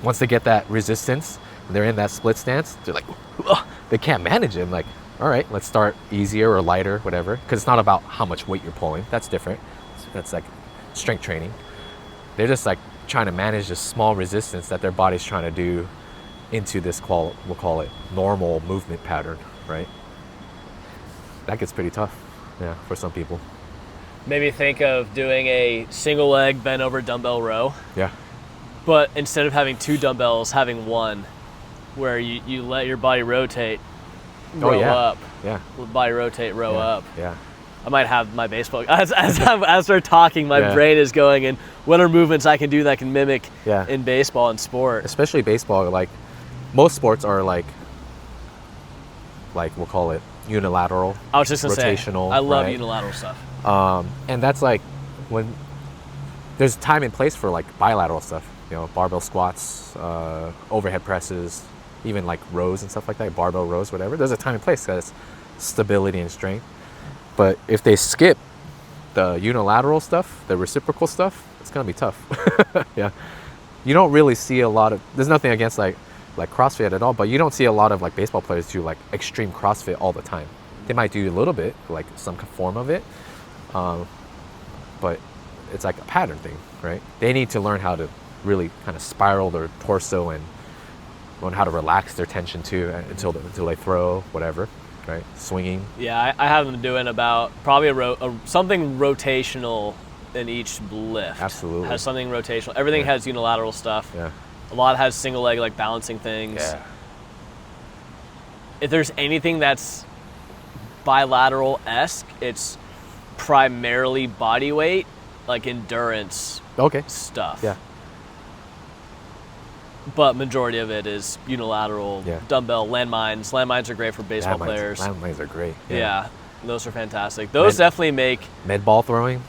Speaker 2: once they get that resistance, they're in that split stance, they're like, ugh, they can't manage it. I'm like, all right, let's start easier or lighter, whatever. Because it's not about how much weight you're pulling. That's different. That's like strength training. They're just like trying to manage this small resistance that their body's trying to do into this, we'll call it normal movement pattern, right? That gets pretty tough, yeah, for some people.
Speaker 1: Maybe think of doing a single leg bent over dumbbell row.
Speaker 2: Yeah.
Speaker 1: But instead of having 2 dumbbells, having one, where you let your body rotate, row up.
Speaker 2: Yeah.
Speaker 1: Body rotate, row up.
Speaker 2: Yeah.
Speaker 1: I might have my baseball. As we're talking, my brain is going, and what are movements I can do that can mimic in baseball and sport?
Speaker 2: Especially baseball, like most sports are like we'll call it unilateral.
Speaker 1: I was just gonna
Speaker 2: rotational,
Speaker 1: say, I love
Speaker 2: right?
Speaker 1: unilateral stuff.
Speaker 2: And that's like when there's time and place for like bilateral stuff. You know, barbell squats, overhead presses, even like rows and stuff like that, barbell rows, whatever. There's a time and place because it's stability and strength. But if they skip the unilateral stuff, the reciprocal stuff, it's gonna be tough. Yeah, you don't really see a lot of. There's nothing against like CrossFit at all, but you don't see a lot of like baseball players do like extreme CrossFit all the time. They might do a little bit, like some form of it, but it's like a pattern thing, right? They need to learn how to really kind of spiral their torso and learn how to relax their tension too until they throw, whatever, right? Swinging.
Speaker 1: Yeah, I have them doing about probably something rotational in each lift.
Speaker 2: Absolutely.
Speaker 1: Has something rotational. Everything has unilateral stuff.
Speaker 2: Yeah.
Speaker 1: A lot has single leg, like balancing things.
Speaker 2: Yeah.
Speaker 1: If there's anything that's bilateral-esque, it's primarily body weight, like endurance stuff.
Speaker 2: Yeah.
Speaker 1: But majority of it is unilateral, dumbbell, landmines. Landmines are great for baseball players.
Speaker 2: Landmines are great.
Speaker 1: Yeah, those are fantastic. Those definitely make...
Speaker 2: Med ball throwing?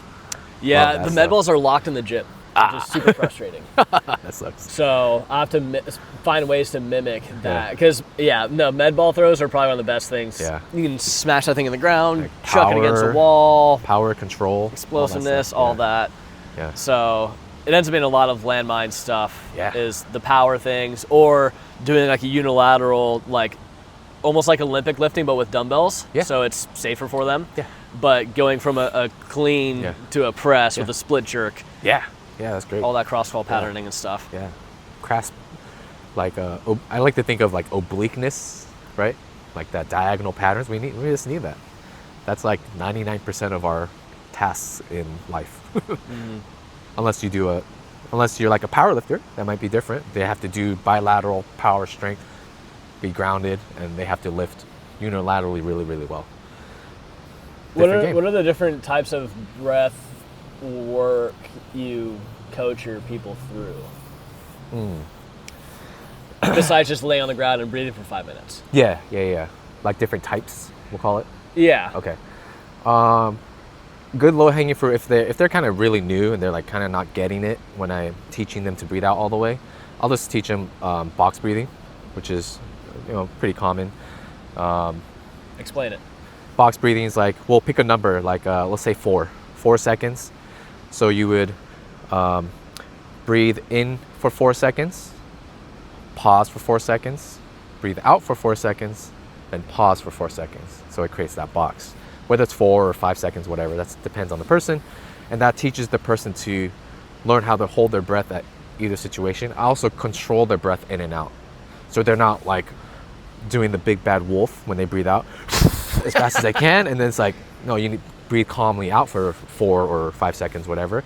Speaker 1: Yeah, the med balls are locked in the gym, which is super frustrating.
Speaker 2: That sucks.
Speaker 1: So I have to find ways to mimic that. Because, med ball throws are probably one of the best things.
Speaker 2: Yeah.
Speaker 1: You can smash that thing in the ground,
Speaker 2: like
Speaker 1: chuck it against a wall.
Speaker 2: Power control.
Speaker 1: Explosiveness, all that.
Speaker 2: Yeah.
Speaker 1: So it ends up being a lot of landmine stuff.
Speaker 2: Yeah.
Speaker 1: Is the power things, or doing like a unilateral, like almost like Olympic lifting, but with dumbbells.
Speaker 2: Yeah.
Speaker 1: So it's safer for them.
Speaker 2: Yeah.
Speaker 1: But going from a clean to a press with a split jerk.
Speaker 2: Yeah. Yeah, that's great.
Speaker 1: All that cross-fall patterning and stuff.
Speaker 2: Yeah. Like I like to think of like obliqueness, right? Like that diagonal patterns. We just need that. That's like 99% of our tasks in life. Mm-hmm. Unless you're like a power lifter, that might be different. They have to do bilateral power strength, be grounded, and they have to lift unilaterally really, really well.
Speaker 1: What are the different types of breath work you coach your people through? Besides just laying on the ground and breathing for 5 minutes.
Speaker 2: Yeah. Like different types, we'll call it.
Speaker 1: Yeah.
Speaker 2: Okay. Good low-hanging fruit if they're kind of really new and they're like kind of not getting it when I'm teaching them to breathe out all the way. I'll just teach them box breathing, which is pretty common.
Speaker 1: Explain it.
Speaker 2: Box breathing is like, we'll pick a number, like let's say 4 seconds. So you would breathe in for 4 seconds, pause for 4 seconds, breathe out for 4 seconds, then pause for 4 seconds. So it creates that box. Whether it's 4 or 5 seconds, whatever, that depends on the person. And that teaches the person to learn how to hold their breath at either situation. I also control their breath in and out. So they're not like doing the big bad wolf when they breathe out as fast as they can. And then it's like, no, you need to breathe calmly out for 4 or 5 seconds, whatever.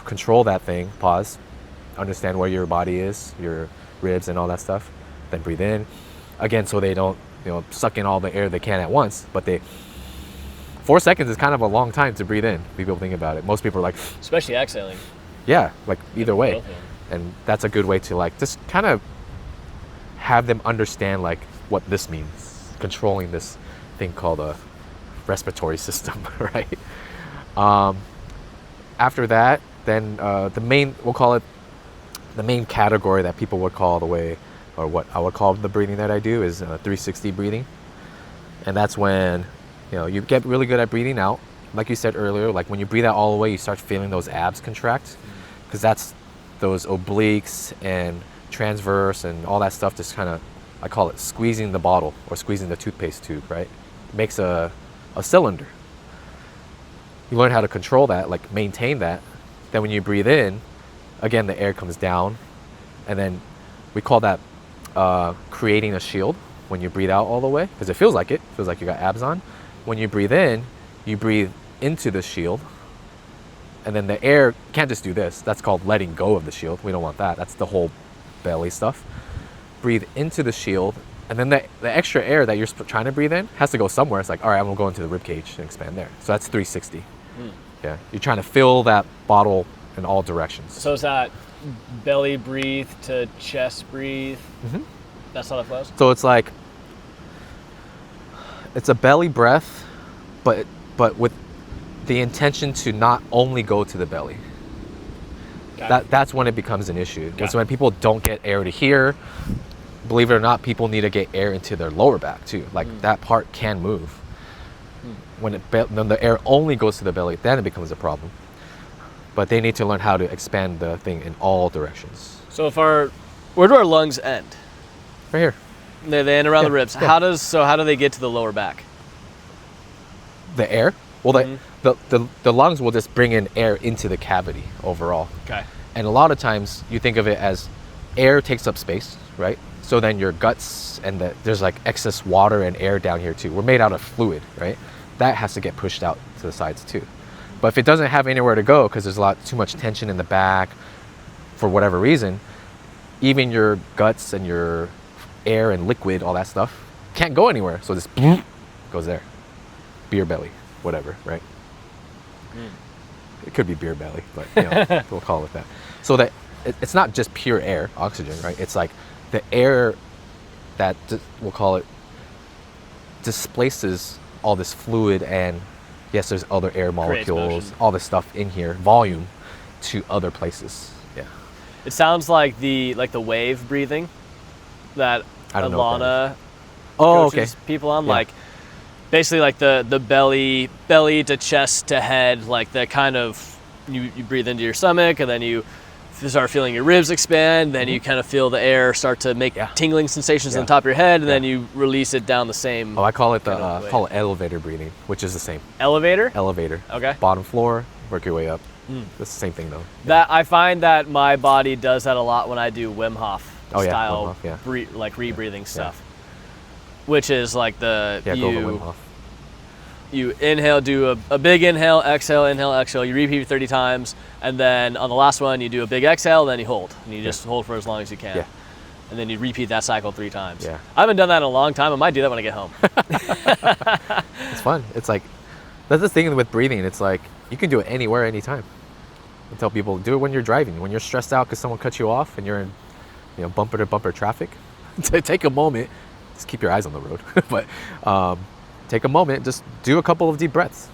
Speaker 2: Control that thing, pause, understand where your body is, your ribs and all that stuff. Then breathe in. Again, so they don't, suck in all the air they can at once, but 4 seconds is kind of a long time to breathe in. People think about it. Most people are like,
Speaker 1: especially exhaling.
Speaker 2: yeah, like either way. And that's a good way to like just kind of have them understand like what this means, controlling this thing called a respiratory system, right? After that, then we'll call it the main category that people would call the way, or what I would call the breathing that I do is 360 breathing. And that's when, you get really good at breathing out. Like you said earlier, like when you breathe out all the way, you start feeling those abs contract, because that's those obliques and transverse and all that stuff just kind of, I call it squeezing the bottle or squeezing the toothpaste tube, right? It makes a cylinder. You learn how to control that, like maintain that. Then when you breathe in, again, the air comes down, and then we call that creating a shield when you breathe out all the way, because it feels like you got abs on. When you breathe in, you breathe into the shield, and then the air can't just do this. That's called letting go of the shield. We don't want that. That's the whole belly stuff. Breathe into the shield, and then the extra air that you're trying to breathe in has to go somewhere. It's like, all right, I'm gonna go into the rib cage and expand there. So that's 360. Yeah, you're trying to fill that bottle in all directions.
Speaker 1: So is that belly breathe to chest breathe? That's how that flows?
Speaker 2: So it's like, it's a belly breath, but with the intention to not only go to the belly. That's when it becomes an issue. It's when people don't get air to here. Believe it or not, people need to get air into their lower back too. Like that part can move. When the air only goes to the belly, then it becomes a problem. But they need to learn how to expand the thing in all directions.
Speaker 1: So where do our lungs end?
Speaker 2: Right here.
Speaker 1: They end around the ribs.
Speaker 2: Yeah.
Speaker 1: How do they get to the lower back?
Speaker 2: The air? Well, the lungs will just bring in air into the cavity overall.
Speaker 1: Okay.
Speaker 2: And a lot of times you think of it as air takes up space, right? So then your guts and there's like excess water and air down here too. We're made out of fluid, right? That has to get pushed out to the sides too. But if it doesn't have anywhere to go because there's too much tension in the back for whatever reason, even your guts and your air and liquid, all that stuff, can't go anywhere. So this goes there. Beer belly, whatever, right? It could be beer belly, but we'll call it that. So that it's not just pure air, oxygen, right? It's like the air that, we'll call it, displaces all this fluid, and yes, there's other air molecules, all this stuff in here, volume, to other places. Yeah.
Speaker 1: It sounds like the wave breathing that Alana coaches people on, like basically like the belly to chest to head, like the kind of you breathe into your stomach, and then you start feeling your ribs expand, then you kind of feel the air start to make tingling sensations on the top of your head, and then you release it down the same.
Speaker 2: I call it elevator breathing, which is the same.
Speaker 1: Elevator.
Speaker 2: Okay. Bottom floor, work your way up. It's the same thing though.
Speaker 1: That I find that my body does that a lot when I do Wim Hof style,
Speaker 2: Wim Hof,
Speaker 1: like rebreathing stuff, which is like
Speaker 2: go to Wim Hof.
Speaker 1: You inhale, do a big inhale, exhale, you repeat 30 times, and then on the last one you do a big exhale, then you hold, and you just hold for as long as you can. And then you repeat that cycle 3 times. I haven't done that in a long time. I might do that when I get home.
Speaker 2: It's fun. It's like, that's the thing with breathing. It's like, you can do it anywhere, anytime. I tell people, do it when you're driving. When you're stressed out because someone cut you off and you're in bumper to bumper traffic, take a moment, just keep your eyes on the road. But take a moment, just do a couple of deep breaths.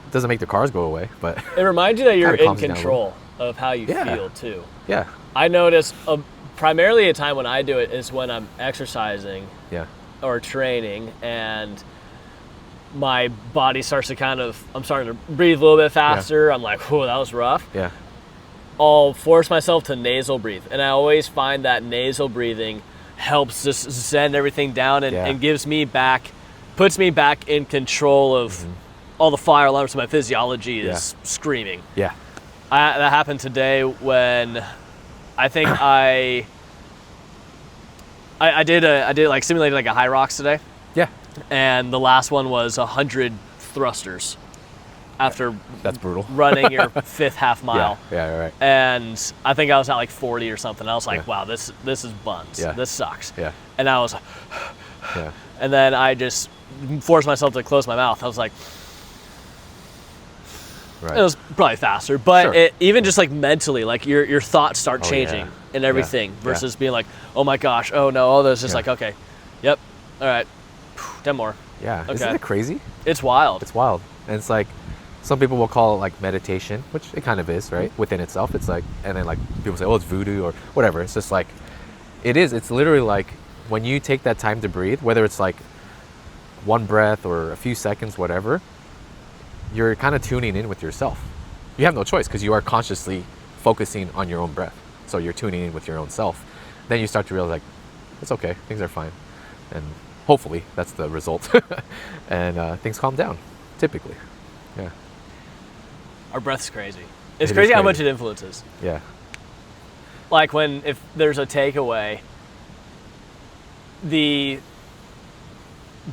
Speaker 2: It doesn't make the cars go away, but
Speaker 1: it reminds you that you're in control of how you feel too.
Speaker 2: Yeah.
Speaker 1: I notice primarily a time when I do it is when I'm exercising or training, and my body starts to I'm starting to breathe a little bit faster. I'm like, whoa, that was rough. I'll force myself to nasal breathe, and I always find that nasal breathing helps just send everything down and puts me back in control of all the fire alarms. So my physiology is screaming. That happened today when I think I did like simulated like a high rocks today,
Speaker 2: Yeah.
Speaker 1: and the last one was 100 thrusters after
Speaker 2: That's brutal.
Speaker 1: running your fifth half mile.
Speaker 2: Yeah, right.
Speaker 1: And I think I was at like 40 or something. I was like,
Speaker 2: Yeah.
Speaker 1: wow, this is buns.
Speaker 2: Yeah.
Speaker 1: This sucks.
Speaker 2: Yeah.
Speaker 1: And I was,
Speaker 2: Yeah.
Speaker 1: and then I just forced myself to close my mouth. I was like,
Speaker 2: Right.
Speaker 1: it was probably faster, but
Speaker 2: Sure.
Speaker 1: it, even just like mentally, like your thoughts start
Speaker 2: Oh,
Speaker 1: changing
Speaker 2: yeah.
Speaker 1: and everything
Speaker 2: Yeah.
Speaker 1: versus being like, oh my gosh, oh no, all this. Just
Speaker 2: Yeah.
Speaker 1: like, okay, yep, all right, 10 more.
Speaker 2: Yeah.
Speaker 1: Okay.
Speaker 2: Isn't it crazy?
Speaker 1: It's wild.
Speaker 2: It's wild. And it's like, some people will call it like meditation, which it kind of is, right? Within itself. It's like, and then like people say, oh, it's voodoo or whatever. It's just like, it is. It's literally like when you take that time to breathe, whether it's like one breath or a few seconds, whatever, you're kind of tuning in with yourself. You have no choice because you are consciously focusing on your own breath. So you're tuning in with your own self. Then you start to realize like, it's okay, things are fine. And hopefully that's the result. And things calm down, typically. Yeah.
Speaker 1: Our breath's crazy. It's
Speaker 2: It is
Speaker 1: crazy how much
Speaker 2: crazy.
Speaker 1: it influences.
Speaker 2: Yeah.
Speaker 1: Like if there's a takeaway, the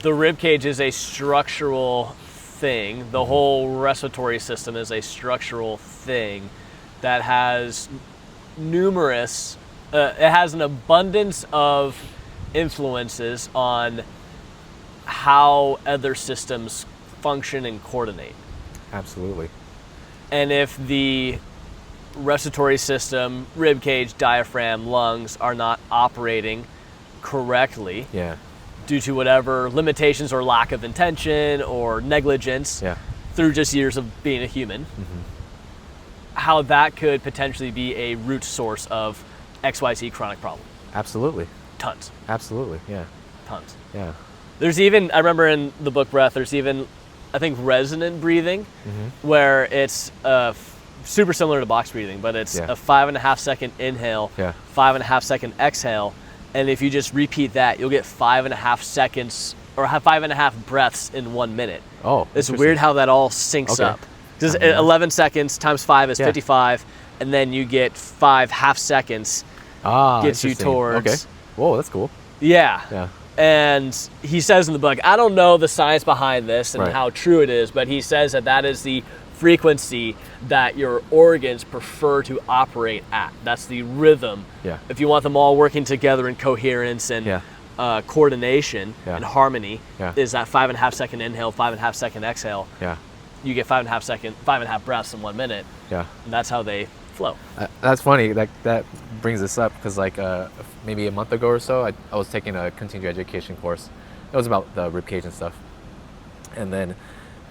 Speaker 1: rib cage is a structural thing. The whole respiratory system is a structural thing that has numerous, it has an abundance of influences on how other systems function and coordinate.
Speaker 2: Absolutely.
Speaker 1: And if the respiratory system, rib cage, diaphragm, lungs are not operating correctly
Speaker 2: Yeah.
Speaker 1: due to whatever limitations or lack of intention or negligence
Speaker 2: Yeah.
Speaker 1: through just years of being a human, how that could potentially be a root source of XYZ chronic problem.
Speaker 2: Absolutely.
Speaker 1: Tons.
Speaker 2: Absolutely. Yeah.
Speaker 1: Tons.
Speaker 2: Yeah.
Speaker 1: There's even, I remember in the book Breath, there's even, I think, resonant breathing, where it's super similar to box breathing, but it's
Speaker 2: Yeah.
Speaker 1: a 5.5 second inhale,
Speaker 2: Yeah.
Speaker 1: 5.5 second exhale, and if you just repeat that, you'll get 5.5 seconds or have 5.5 breaths in 1 minute.
Speaker 2: Oh,
Speaker 1: It's
Speaker 2: interesting.
Speaker 1: weird how that all syncs
Speaker 2: Okay.
Speaker 1: up. Because 11 seconds times 5 is
Speaker 2: Yeah.
Speaker 1: 55, and then you get 5 half seconds. Gets you
Speaker 2: interesting.
Speaker 1: towards-
Speaker 2: Okay. Whoa, that's cool.
Speaker 1: Yeah.
Speaker 2: Yeah.
Speaker 1: And he says in the book, I don't know the science behind this and
Speaker 2: Right.
Speaker 1: how true it is, but he says that that is the frequency that your organs prefer to operate at. That's the rhythm.
Speaker 2: Yeah.
Speaker 1: If you want them all working together in coherence and
Speaker 2: Yeah.
Speaker 1: coordination
Speaker 2: Yeah.
Speaker 1: and harmony,
Speaker 2: Yeah.
Speaker 1: is that 5.5 second inhale, 5.5 second exhale.
Speaker 2: Yeah.
Speaker 1: You get 5.5 breaths in 1 minute,
Speaker 2: Yeah.
Speaker 1: and that's how they flow.
Speaker 2: That's funny. That brings this up because like maybe a month ago or so, I was taking a continuing education course. It was about the rib cage and stuff. And then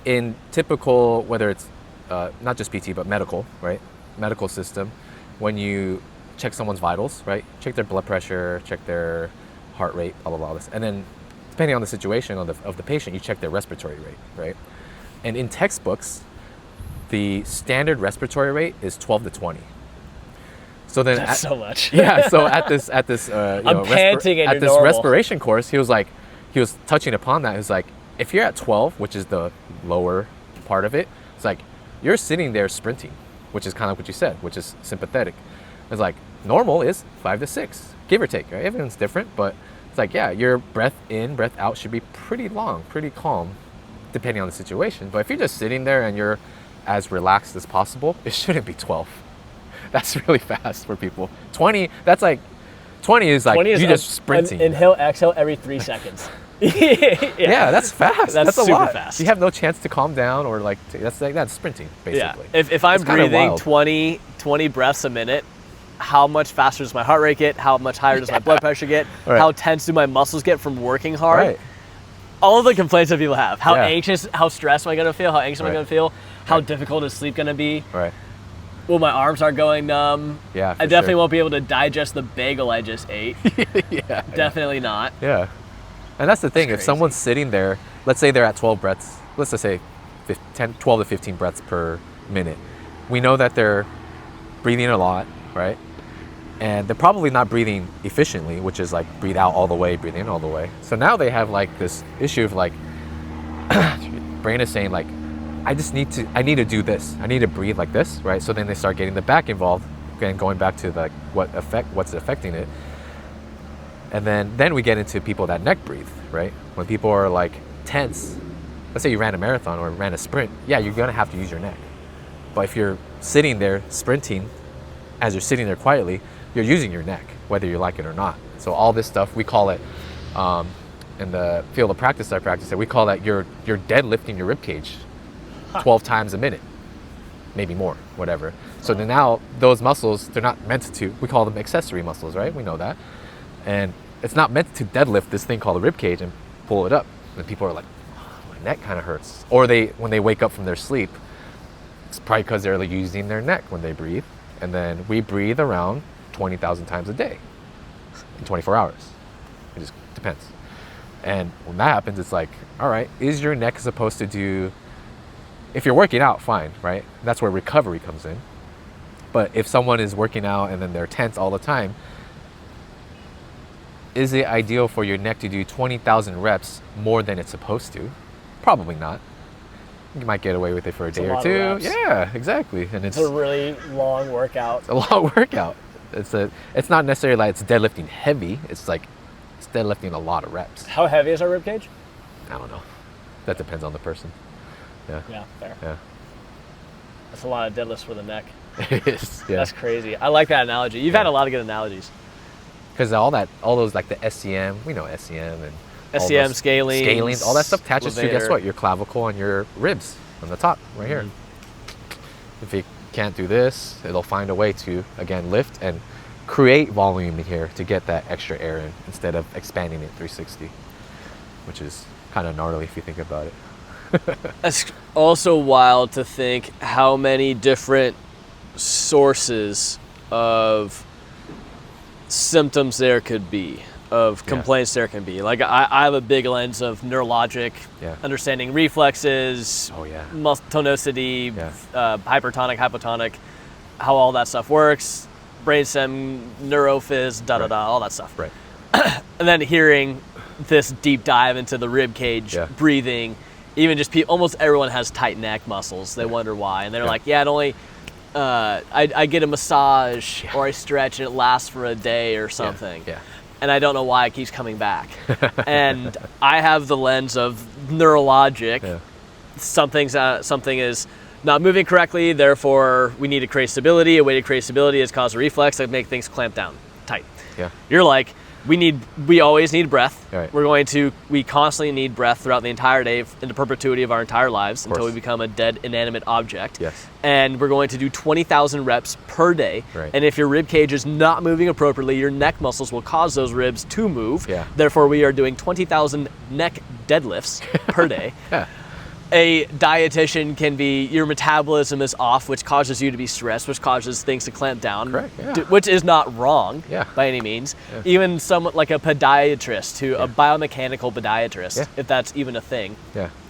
Speaker 2: in typical, whether it's not just PT but medical, right? Medical system, when you check someone's vitals, right? Check their blood pressure, check their heart rate, blah blah blah. This, and then depending on the situation of the patient, you check their respiratory rate, right? And in textbooks, the standard respiratory rate is 12 to 20. So then,
Speaker 1: That's so much.
Speaker 2: yeah. So at this,
Speaker 1: I'm panting and
Speaker 2: at
Speaker 1: you're
Speaker 2: this
Speaker 1: normal.
Speaker 2: respiration course, he was touching upon that. He was like, if you're at 12, which is the lower part of it, it's like you're sitting there sprinting, which is kind of what you said, which is sympathetic. It's like normal is 5 to 6, give or take. Right? Everyone's different, but it's like yeah, your breath in, breath out should be pretty long, pretty calm, depending on the situation. But if you're just sitting there and you're as relaxed as possible, it shouldn't be 12. That's really fast for people. 20, that's like 20 is like
Speaker 1: 20 is
Speaker 2: you just sprinting.
Speaker 1: Inhale, exhale every 3 seconds.
Speaker 2: Yeah, that's fast.
Speaker 1: That's
Speaker 2: a
Speaker 1: super
Speaker 2: lot.
Speaker 1: fast.
Speaker 2: You have no chance to calm down or like that's sprinting
Speaker 1: Yeah.
Speaker 2: basically.
Speaker 1: If I'm
Speaker 2: It's kinda
Speaker 1: breathing
Speaker 2: wild.
Speaker 1: 20 breaths a minute, how much faster does my heart rate get? How much higher does my blood pressure get?
Speaker 2: Right.
Speaker 1: How tense do my muscles get from working hard?
Speaker 2: Right.
Speaker 1: All of the complaints that people have. How
Speaker 2: Yeah.
Speaker 1: anxious, how stressed am I gonna feel? How anxious am I
Speaker 2: Right.
Speaker 1: gonna feel? How
Speaker 2: Right.
Speaker 1: difficult is sleep gonna be?
Speaker 2: Right.
Speaker 1: Well, my arms start going numb.
Speaker 2: Yeah,
Speaker 1: I
Speaker 2: for
Speaker 1: definitely
Speaker 2: sure.
Speaker 1: won't be able to digest the bagel I just ate.
Speaker 2: Yeah.
Speaker 1: Definitely not.
Speaker 2: Yeah. And that's the thing.
Speaker 1: That's
Speaker 2: If someone's sitting there, let's say they're at 12 breaths, let's just say 12 to 15 breaths per minute. We know that they're breathing a lot, right? And they're probably not breathing efficiently, which is like breathe out all the way, breathe in all the way. So now they have like this issue of like, brain is saying like, I need to do this. I need to breathe like this, right? So then they start getting the back involved, again, going back to like what's affecting it. And then we get into people that neck breathe, right? When people are like tense, let's say you ran a marathon or ran a sprint, yeah, you're gonna have to use your neck. But if you're sitting there sprinting, as you're sitting there quietly, you're using your neck, whether you like it or not. So all this stuff, we call it, in the field of practice I practice it, we call that you're deadlifting your rib cage 12 times a minute, maybe more, whatever. So then now those muscles, they're not meant to, we call them accessory muscles, right? We know that. And it's not meant to deadlift this thing called the rib cage and pull it up. And people are like, oh, my neck kind of hurts. Or when they wake up from their sleep, it's probably because they're like using their neck when they breathe. And then we breathe around 20,000 times a day in 24 hours. It just depends. And when that happens, it's like, all right, is your neck supposed to do, if you're working out, fine, right? That's where recovery comes in. But if someone is working out and then they're tense all the time, is it ideal for your neck to do 20,000 reps more than it's supposed to? Probably not. You might get away with it for a day or two. Yeah, exactly. And
Speaker 1: it's a really long workout.
Speaker 2: It's a long workout. It's not necessarily like it's deadlifting heavy. It's like it's deadlifting a lot of reps.
Speaker 1: How heavy is our rib cage?
Speaker 2: I don't know. That depends on the person. Yeah.
Speaker 1: Yeah, fair.
Speaker 2: Yeah.
Speaker 1: That's a lot of deadlifts for the neck.
Speaker 2: It is. Yeah.
Speaker 1: That's crazy. I like that analogy. You've had a lot of good analogies.
Speaker 2: Because all those like the SCM, we know SCM and
Speaker 1: SCM, scalene,
Speaker 2: all that stuff attaches
Speaker 1: levator.
Speaker 2: to, guess what? Your clavicle and your ribs on the top, right here. If you can't do this, it'll find a way to, again, lift and create volume in here to get that extra air in instead of expanding it 360, which is kind of gnarly if you think about it.
Speaker 1: It's also wild to think how many different sources of symptoms there could be, of complaints there can be. Like I have a big lens of neurologic, understanding reflexes, muscle tonicity, hypertonic, hypotonic, how all that stuff works, brainstem, neurophys, all that stuff.
Speaker 2: Right.
Speaker 1: And then hearing this deep dive into the rib cage, breathing, even just almost everyone has tight neck muscles. They wonder why, and they're like, it only. I get a massage or I stretch and it lasts for a day or something. And I don't know why it keeps coming back. And I have the lens of neurologic. Something is not moving correctly, therefore we need to create stability. A way to create stability is cause a reflex that make things clamp down tight. You're like, we always need breath. We constantly need breath throughout the entire day in the perpetuity of our entire lives until we become a dead inanimate object. And we're going to do 20,000 reps per day. And if your rib cage is not moving appropriately, your neck muscles will cause those ribs to move. Therefore, we are doing 20,000 neck deadlifts per day. A dietitian can be, your metabolism is off, which causes you to be stressed, which causes things to clamp down, which is not wrong by any means. Even someone like a podiatrist, a biomechanical podiatrist, if that's even a thing,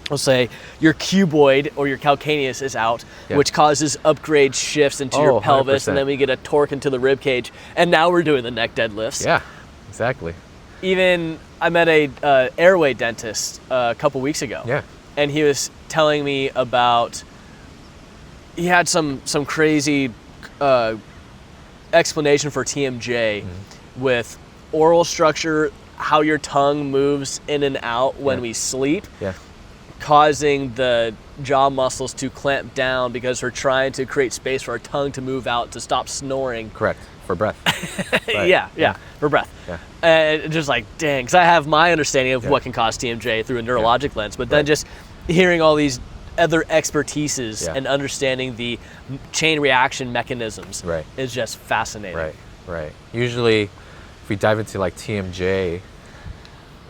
Speaker 1: will say your cuboid or your calcaneus is out, which causes upgrade shifts into your pelvis, 100%. And then we get a torque into the rib cage, and now we're doing the neck deadlifts.
Speaker 2: Exactly.
Speaker 1: Even I met a airway dentist a couple weeks ago. And he was telling me about, he had some crazy explanation for TMJ with oral structure, how your tongue moves in and out when we sleep, causing the jaw muscles to clamp down because we're trying to create space for our tongue to move out to stop snoring.
Speaker 2: Correct, for breath.
Speaker 1: For breath. And just like, dang, because I have my understanding of what can cause TMJ through a neurologic lens, but then just hearing all these other expertises and understanding the chain reaction mechanisms is just fascinating.
Speaker 2: Right. Usually, if we dive into like TMJ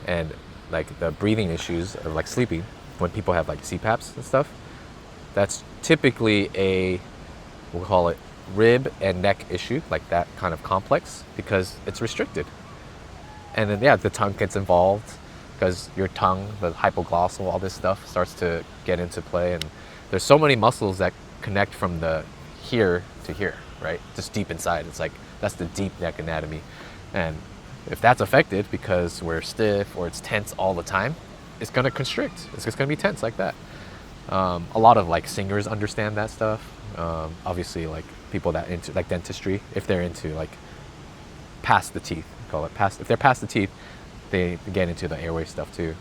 Speaker 2: and like the breathing issues of like sleeping, when people have like CPAPs and stuff, that's typically we'll call it rib and neck issue, like that kind of complex, because it's restricted. And then the tongue gets involved because your tongue, the hypoglossal, all this stuff starts to get into play, and there's so many muscles that connect from the here to here, right? Just deep inside. It's like that's the deep neck anatomy, and if that's affected because we're stiff or it's tense all the time, it's going to constrict. It's just going to be tense like that. A lot of like singers understand that stuff. Obviously, like people that into like dentistry, if they're into like past the teeth, call it past. If they're past the teeth, they get into the airway stuff too.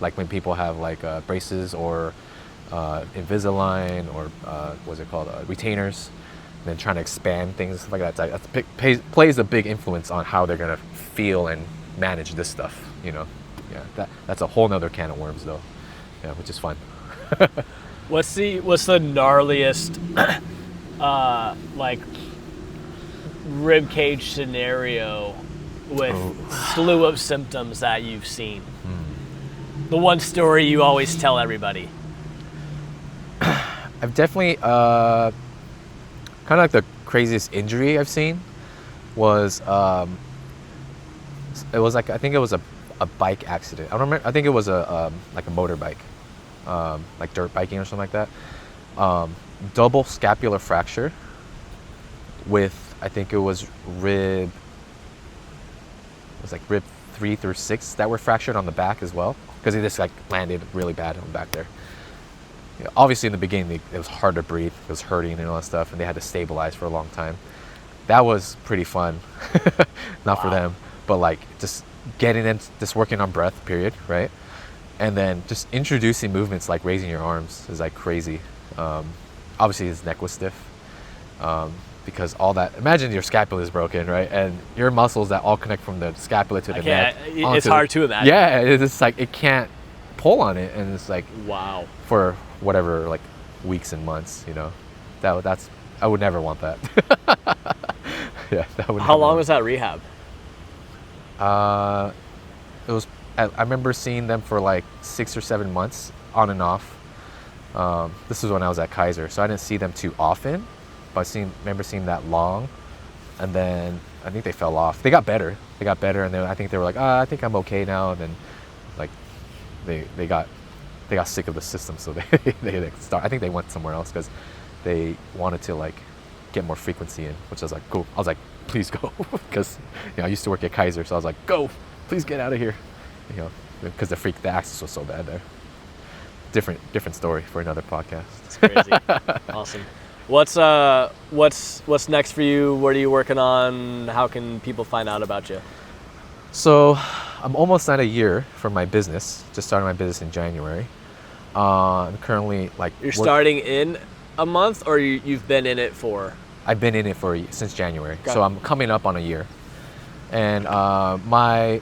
Speaker 2: Like when people have like braces or Invisalign or what's it called, retainers, and then trying to expand things like that. Plays a big influence on how they're gonna feel and manage this stuff. You know, yeah, that's a whole nother can of worms though. Yeah, which is fun.
Speaker 1: What's the gnarliest like rib cage scenario with slew of symptoms that you've seen? The one story you always tell everybody.
Speaker 2: I've definitely kind of like the craziest injury I've seen was it was like I think it was a bike accident. I don't remember. I think it was a like a motorbike, like dirt biking or something like that. Double scapular fracture with I think it was rib. It was like rib 3 through 6 that were fractured on the back as well because it just like landed really bad on the back there. You know, obviously in the beginning it was hard to breathe, it was hurting and all that stuff, and they had to stabilize for a long time. That was pretty fun. Not for them, but like just getting in, just working on breath, period, right? And then just introducing movements like raising your arms is like crazy. Obviously his neck was stiff because all that, imagine your scapula is broken, right? And your muscles that all connect from the scapula to the neck.
Speaker 1: It's hard to imagine.
Speaker 2: Yeah, it's like it can't pull on it, and it's like
Speaker 1: wow,
Speaker 2: for whatever like weeks and months, you know. That's I would never want that. Yeah, that would.
Speaker 1: How long was that rehab?
Speaker 2: It was. I remember seeing them for like 6 or 7 months on and off. This was when I was at Kaiser, so I didn't see them too often. But remember seeing that long, and then I think they fell off. They got better. And then I think they were like, I think I'm okay now. And then, like, they got sick of the system, so they start. I think they went somewhere else because they wanted to like get more frequency in, which I was like, cool. I was like, please go, because I used to work at Kaiser, so I was like, go, please get out of here, because the access was so bad there. Different story for another podcast.
Speaker 1: It's crazy. Awesome. What's next for you? What are you working on? How can people find out about you?
Speaker 2: So I'm almost at a year for my business. Just started my business in January. I'm currently like...
Speaker 1: You're starting in a month, or you've been in it for...
Speaker 2: I've been in it since January. So I'm coming up on a year. And my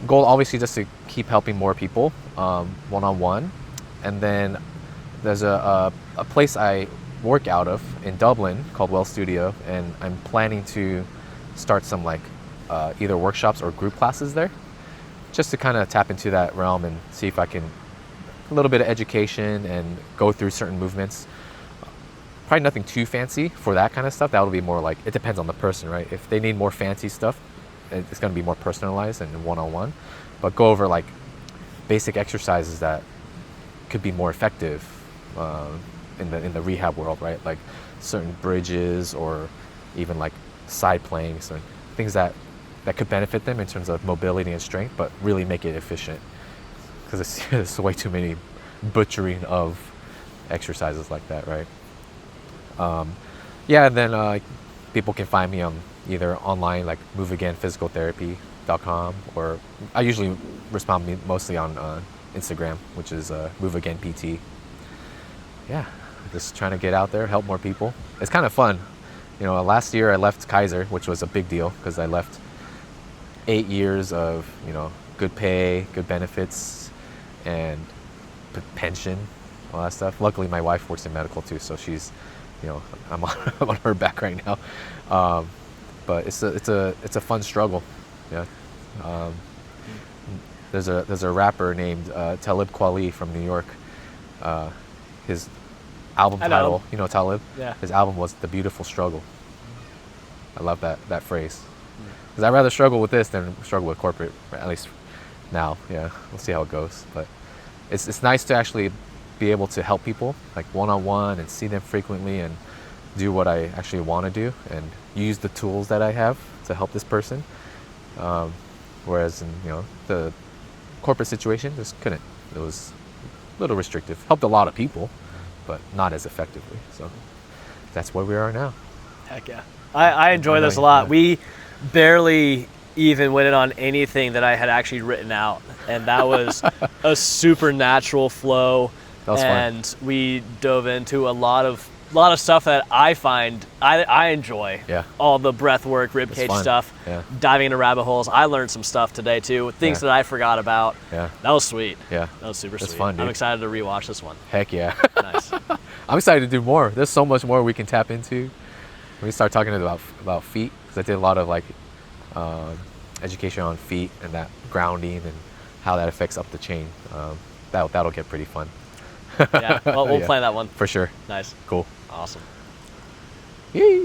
Speaker 2: goal obviously just to keep helping more people one-on-one. And then there's a place I work out of in Dublin called Well Studio, and I'm planning to start some like either workshops or group classes there, just to kind of tap into that realm and see if I can a little bit of education and go through certain movements. Probably nothing too fancy for that kind of stuff. That would be more like, it depends on the person, right? If they need more fancy stuff, it's going to be more personalized and one-on-one. But go over like basic exercises that could be more effective in the rehab world, right? Like certain bridges or even like side planks and things that could benefit them in terms of mobility and strength, but really make it efficient, because it's way too many butchering of exercises like that, right? And then people can find me on either online, like moveagainphysicaltherapy.com, or I usually respond mostly on Instagram, which is moveagainpt. Yeah, just trying to get out there, help more people. It's kind of fun. Last year I left Kaiser, which was a big deal because I left 8 years of, good pay, good benefits, and pension, all that stuff. Luckily, my wife works in medical too, so she's, I'm on her back right now. But it's a fun struggle. Yeah. There's a rapper named Talib Kweli from New York. His album title, Talib.
Speaker 1: Yeah.
Speaker 2: His album was "The Beautiful Struggle." I love that phrase. Because I'd rather struggle with this than struggle with corporate, at least now. Yeah, we'll see how it goes. But it's nice to actually be able to help people like one-on-one and see them frequently and do what I actually want to do and use the tools that I have to help this person. Whereas in the corporate situation, just couldn't. It was a little restrictive. Helped a lot of people, but not as effectively. So that's where we are now.
Speaker 1: Heck yeah. I enjoy this a
Speaker 2: Yeah.
Speaker 1: lot. We barely even went in on anything that I had actually written out, and that was a supernatural flow.
Speaker 2: That was fun.
Speaker 1: And we dove into a lot of stuff that I find I enjoy.
Speaker 2: Yeah.
Speaker 1: All the breath work, rib cage
Speaker 2: fun.
Speaker 1: stuff,
Speaker 2: Yeah.
Speaker 1: diving into rabbit holes. I learned some stuff today too, things
Speaker 2: Yeah.
Speaker 1: that I forgot about.
Speaker 2: Yeah.
Speaker 1: That was sweet.
Speaker 2: Yeah.
Speaker 1: That was super
Speaker 2: It's
Speaker 1: sweet.
Speaker 2: fun, dude.
Speaker 1: I'm excited to rewatch this one.
Speaker 2: Heck yeah.
Speaker 1: Nice.
Speaker 2: I'm excited to do more. There's so much more we can tap into. When we start talking about feet, because I did a lot of like education on feet and that grounding and how that affects up the chain. That'll get pretty fun.
Speaker 1: Yeah. Well, we'll
Speaker 2: Yeah.
Speaker 1: plan that one.
Speaker 2: For sure.
Speaker 1: Nice.
Speaker 2: Cool.
Speaker 1: Awesome.
Speaker 2: Yay.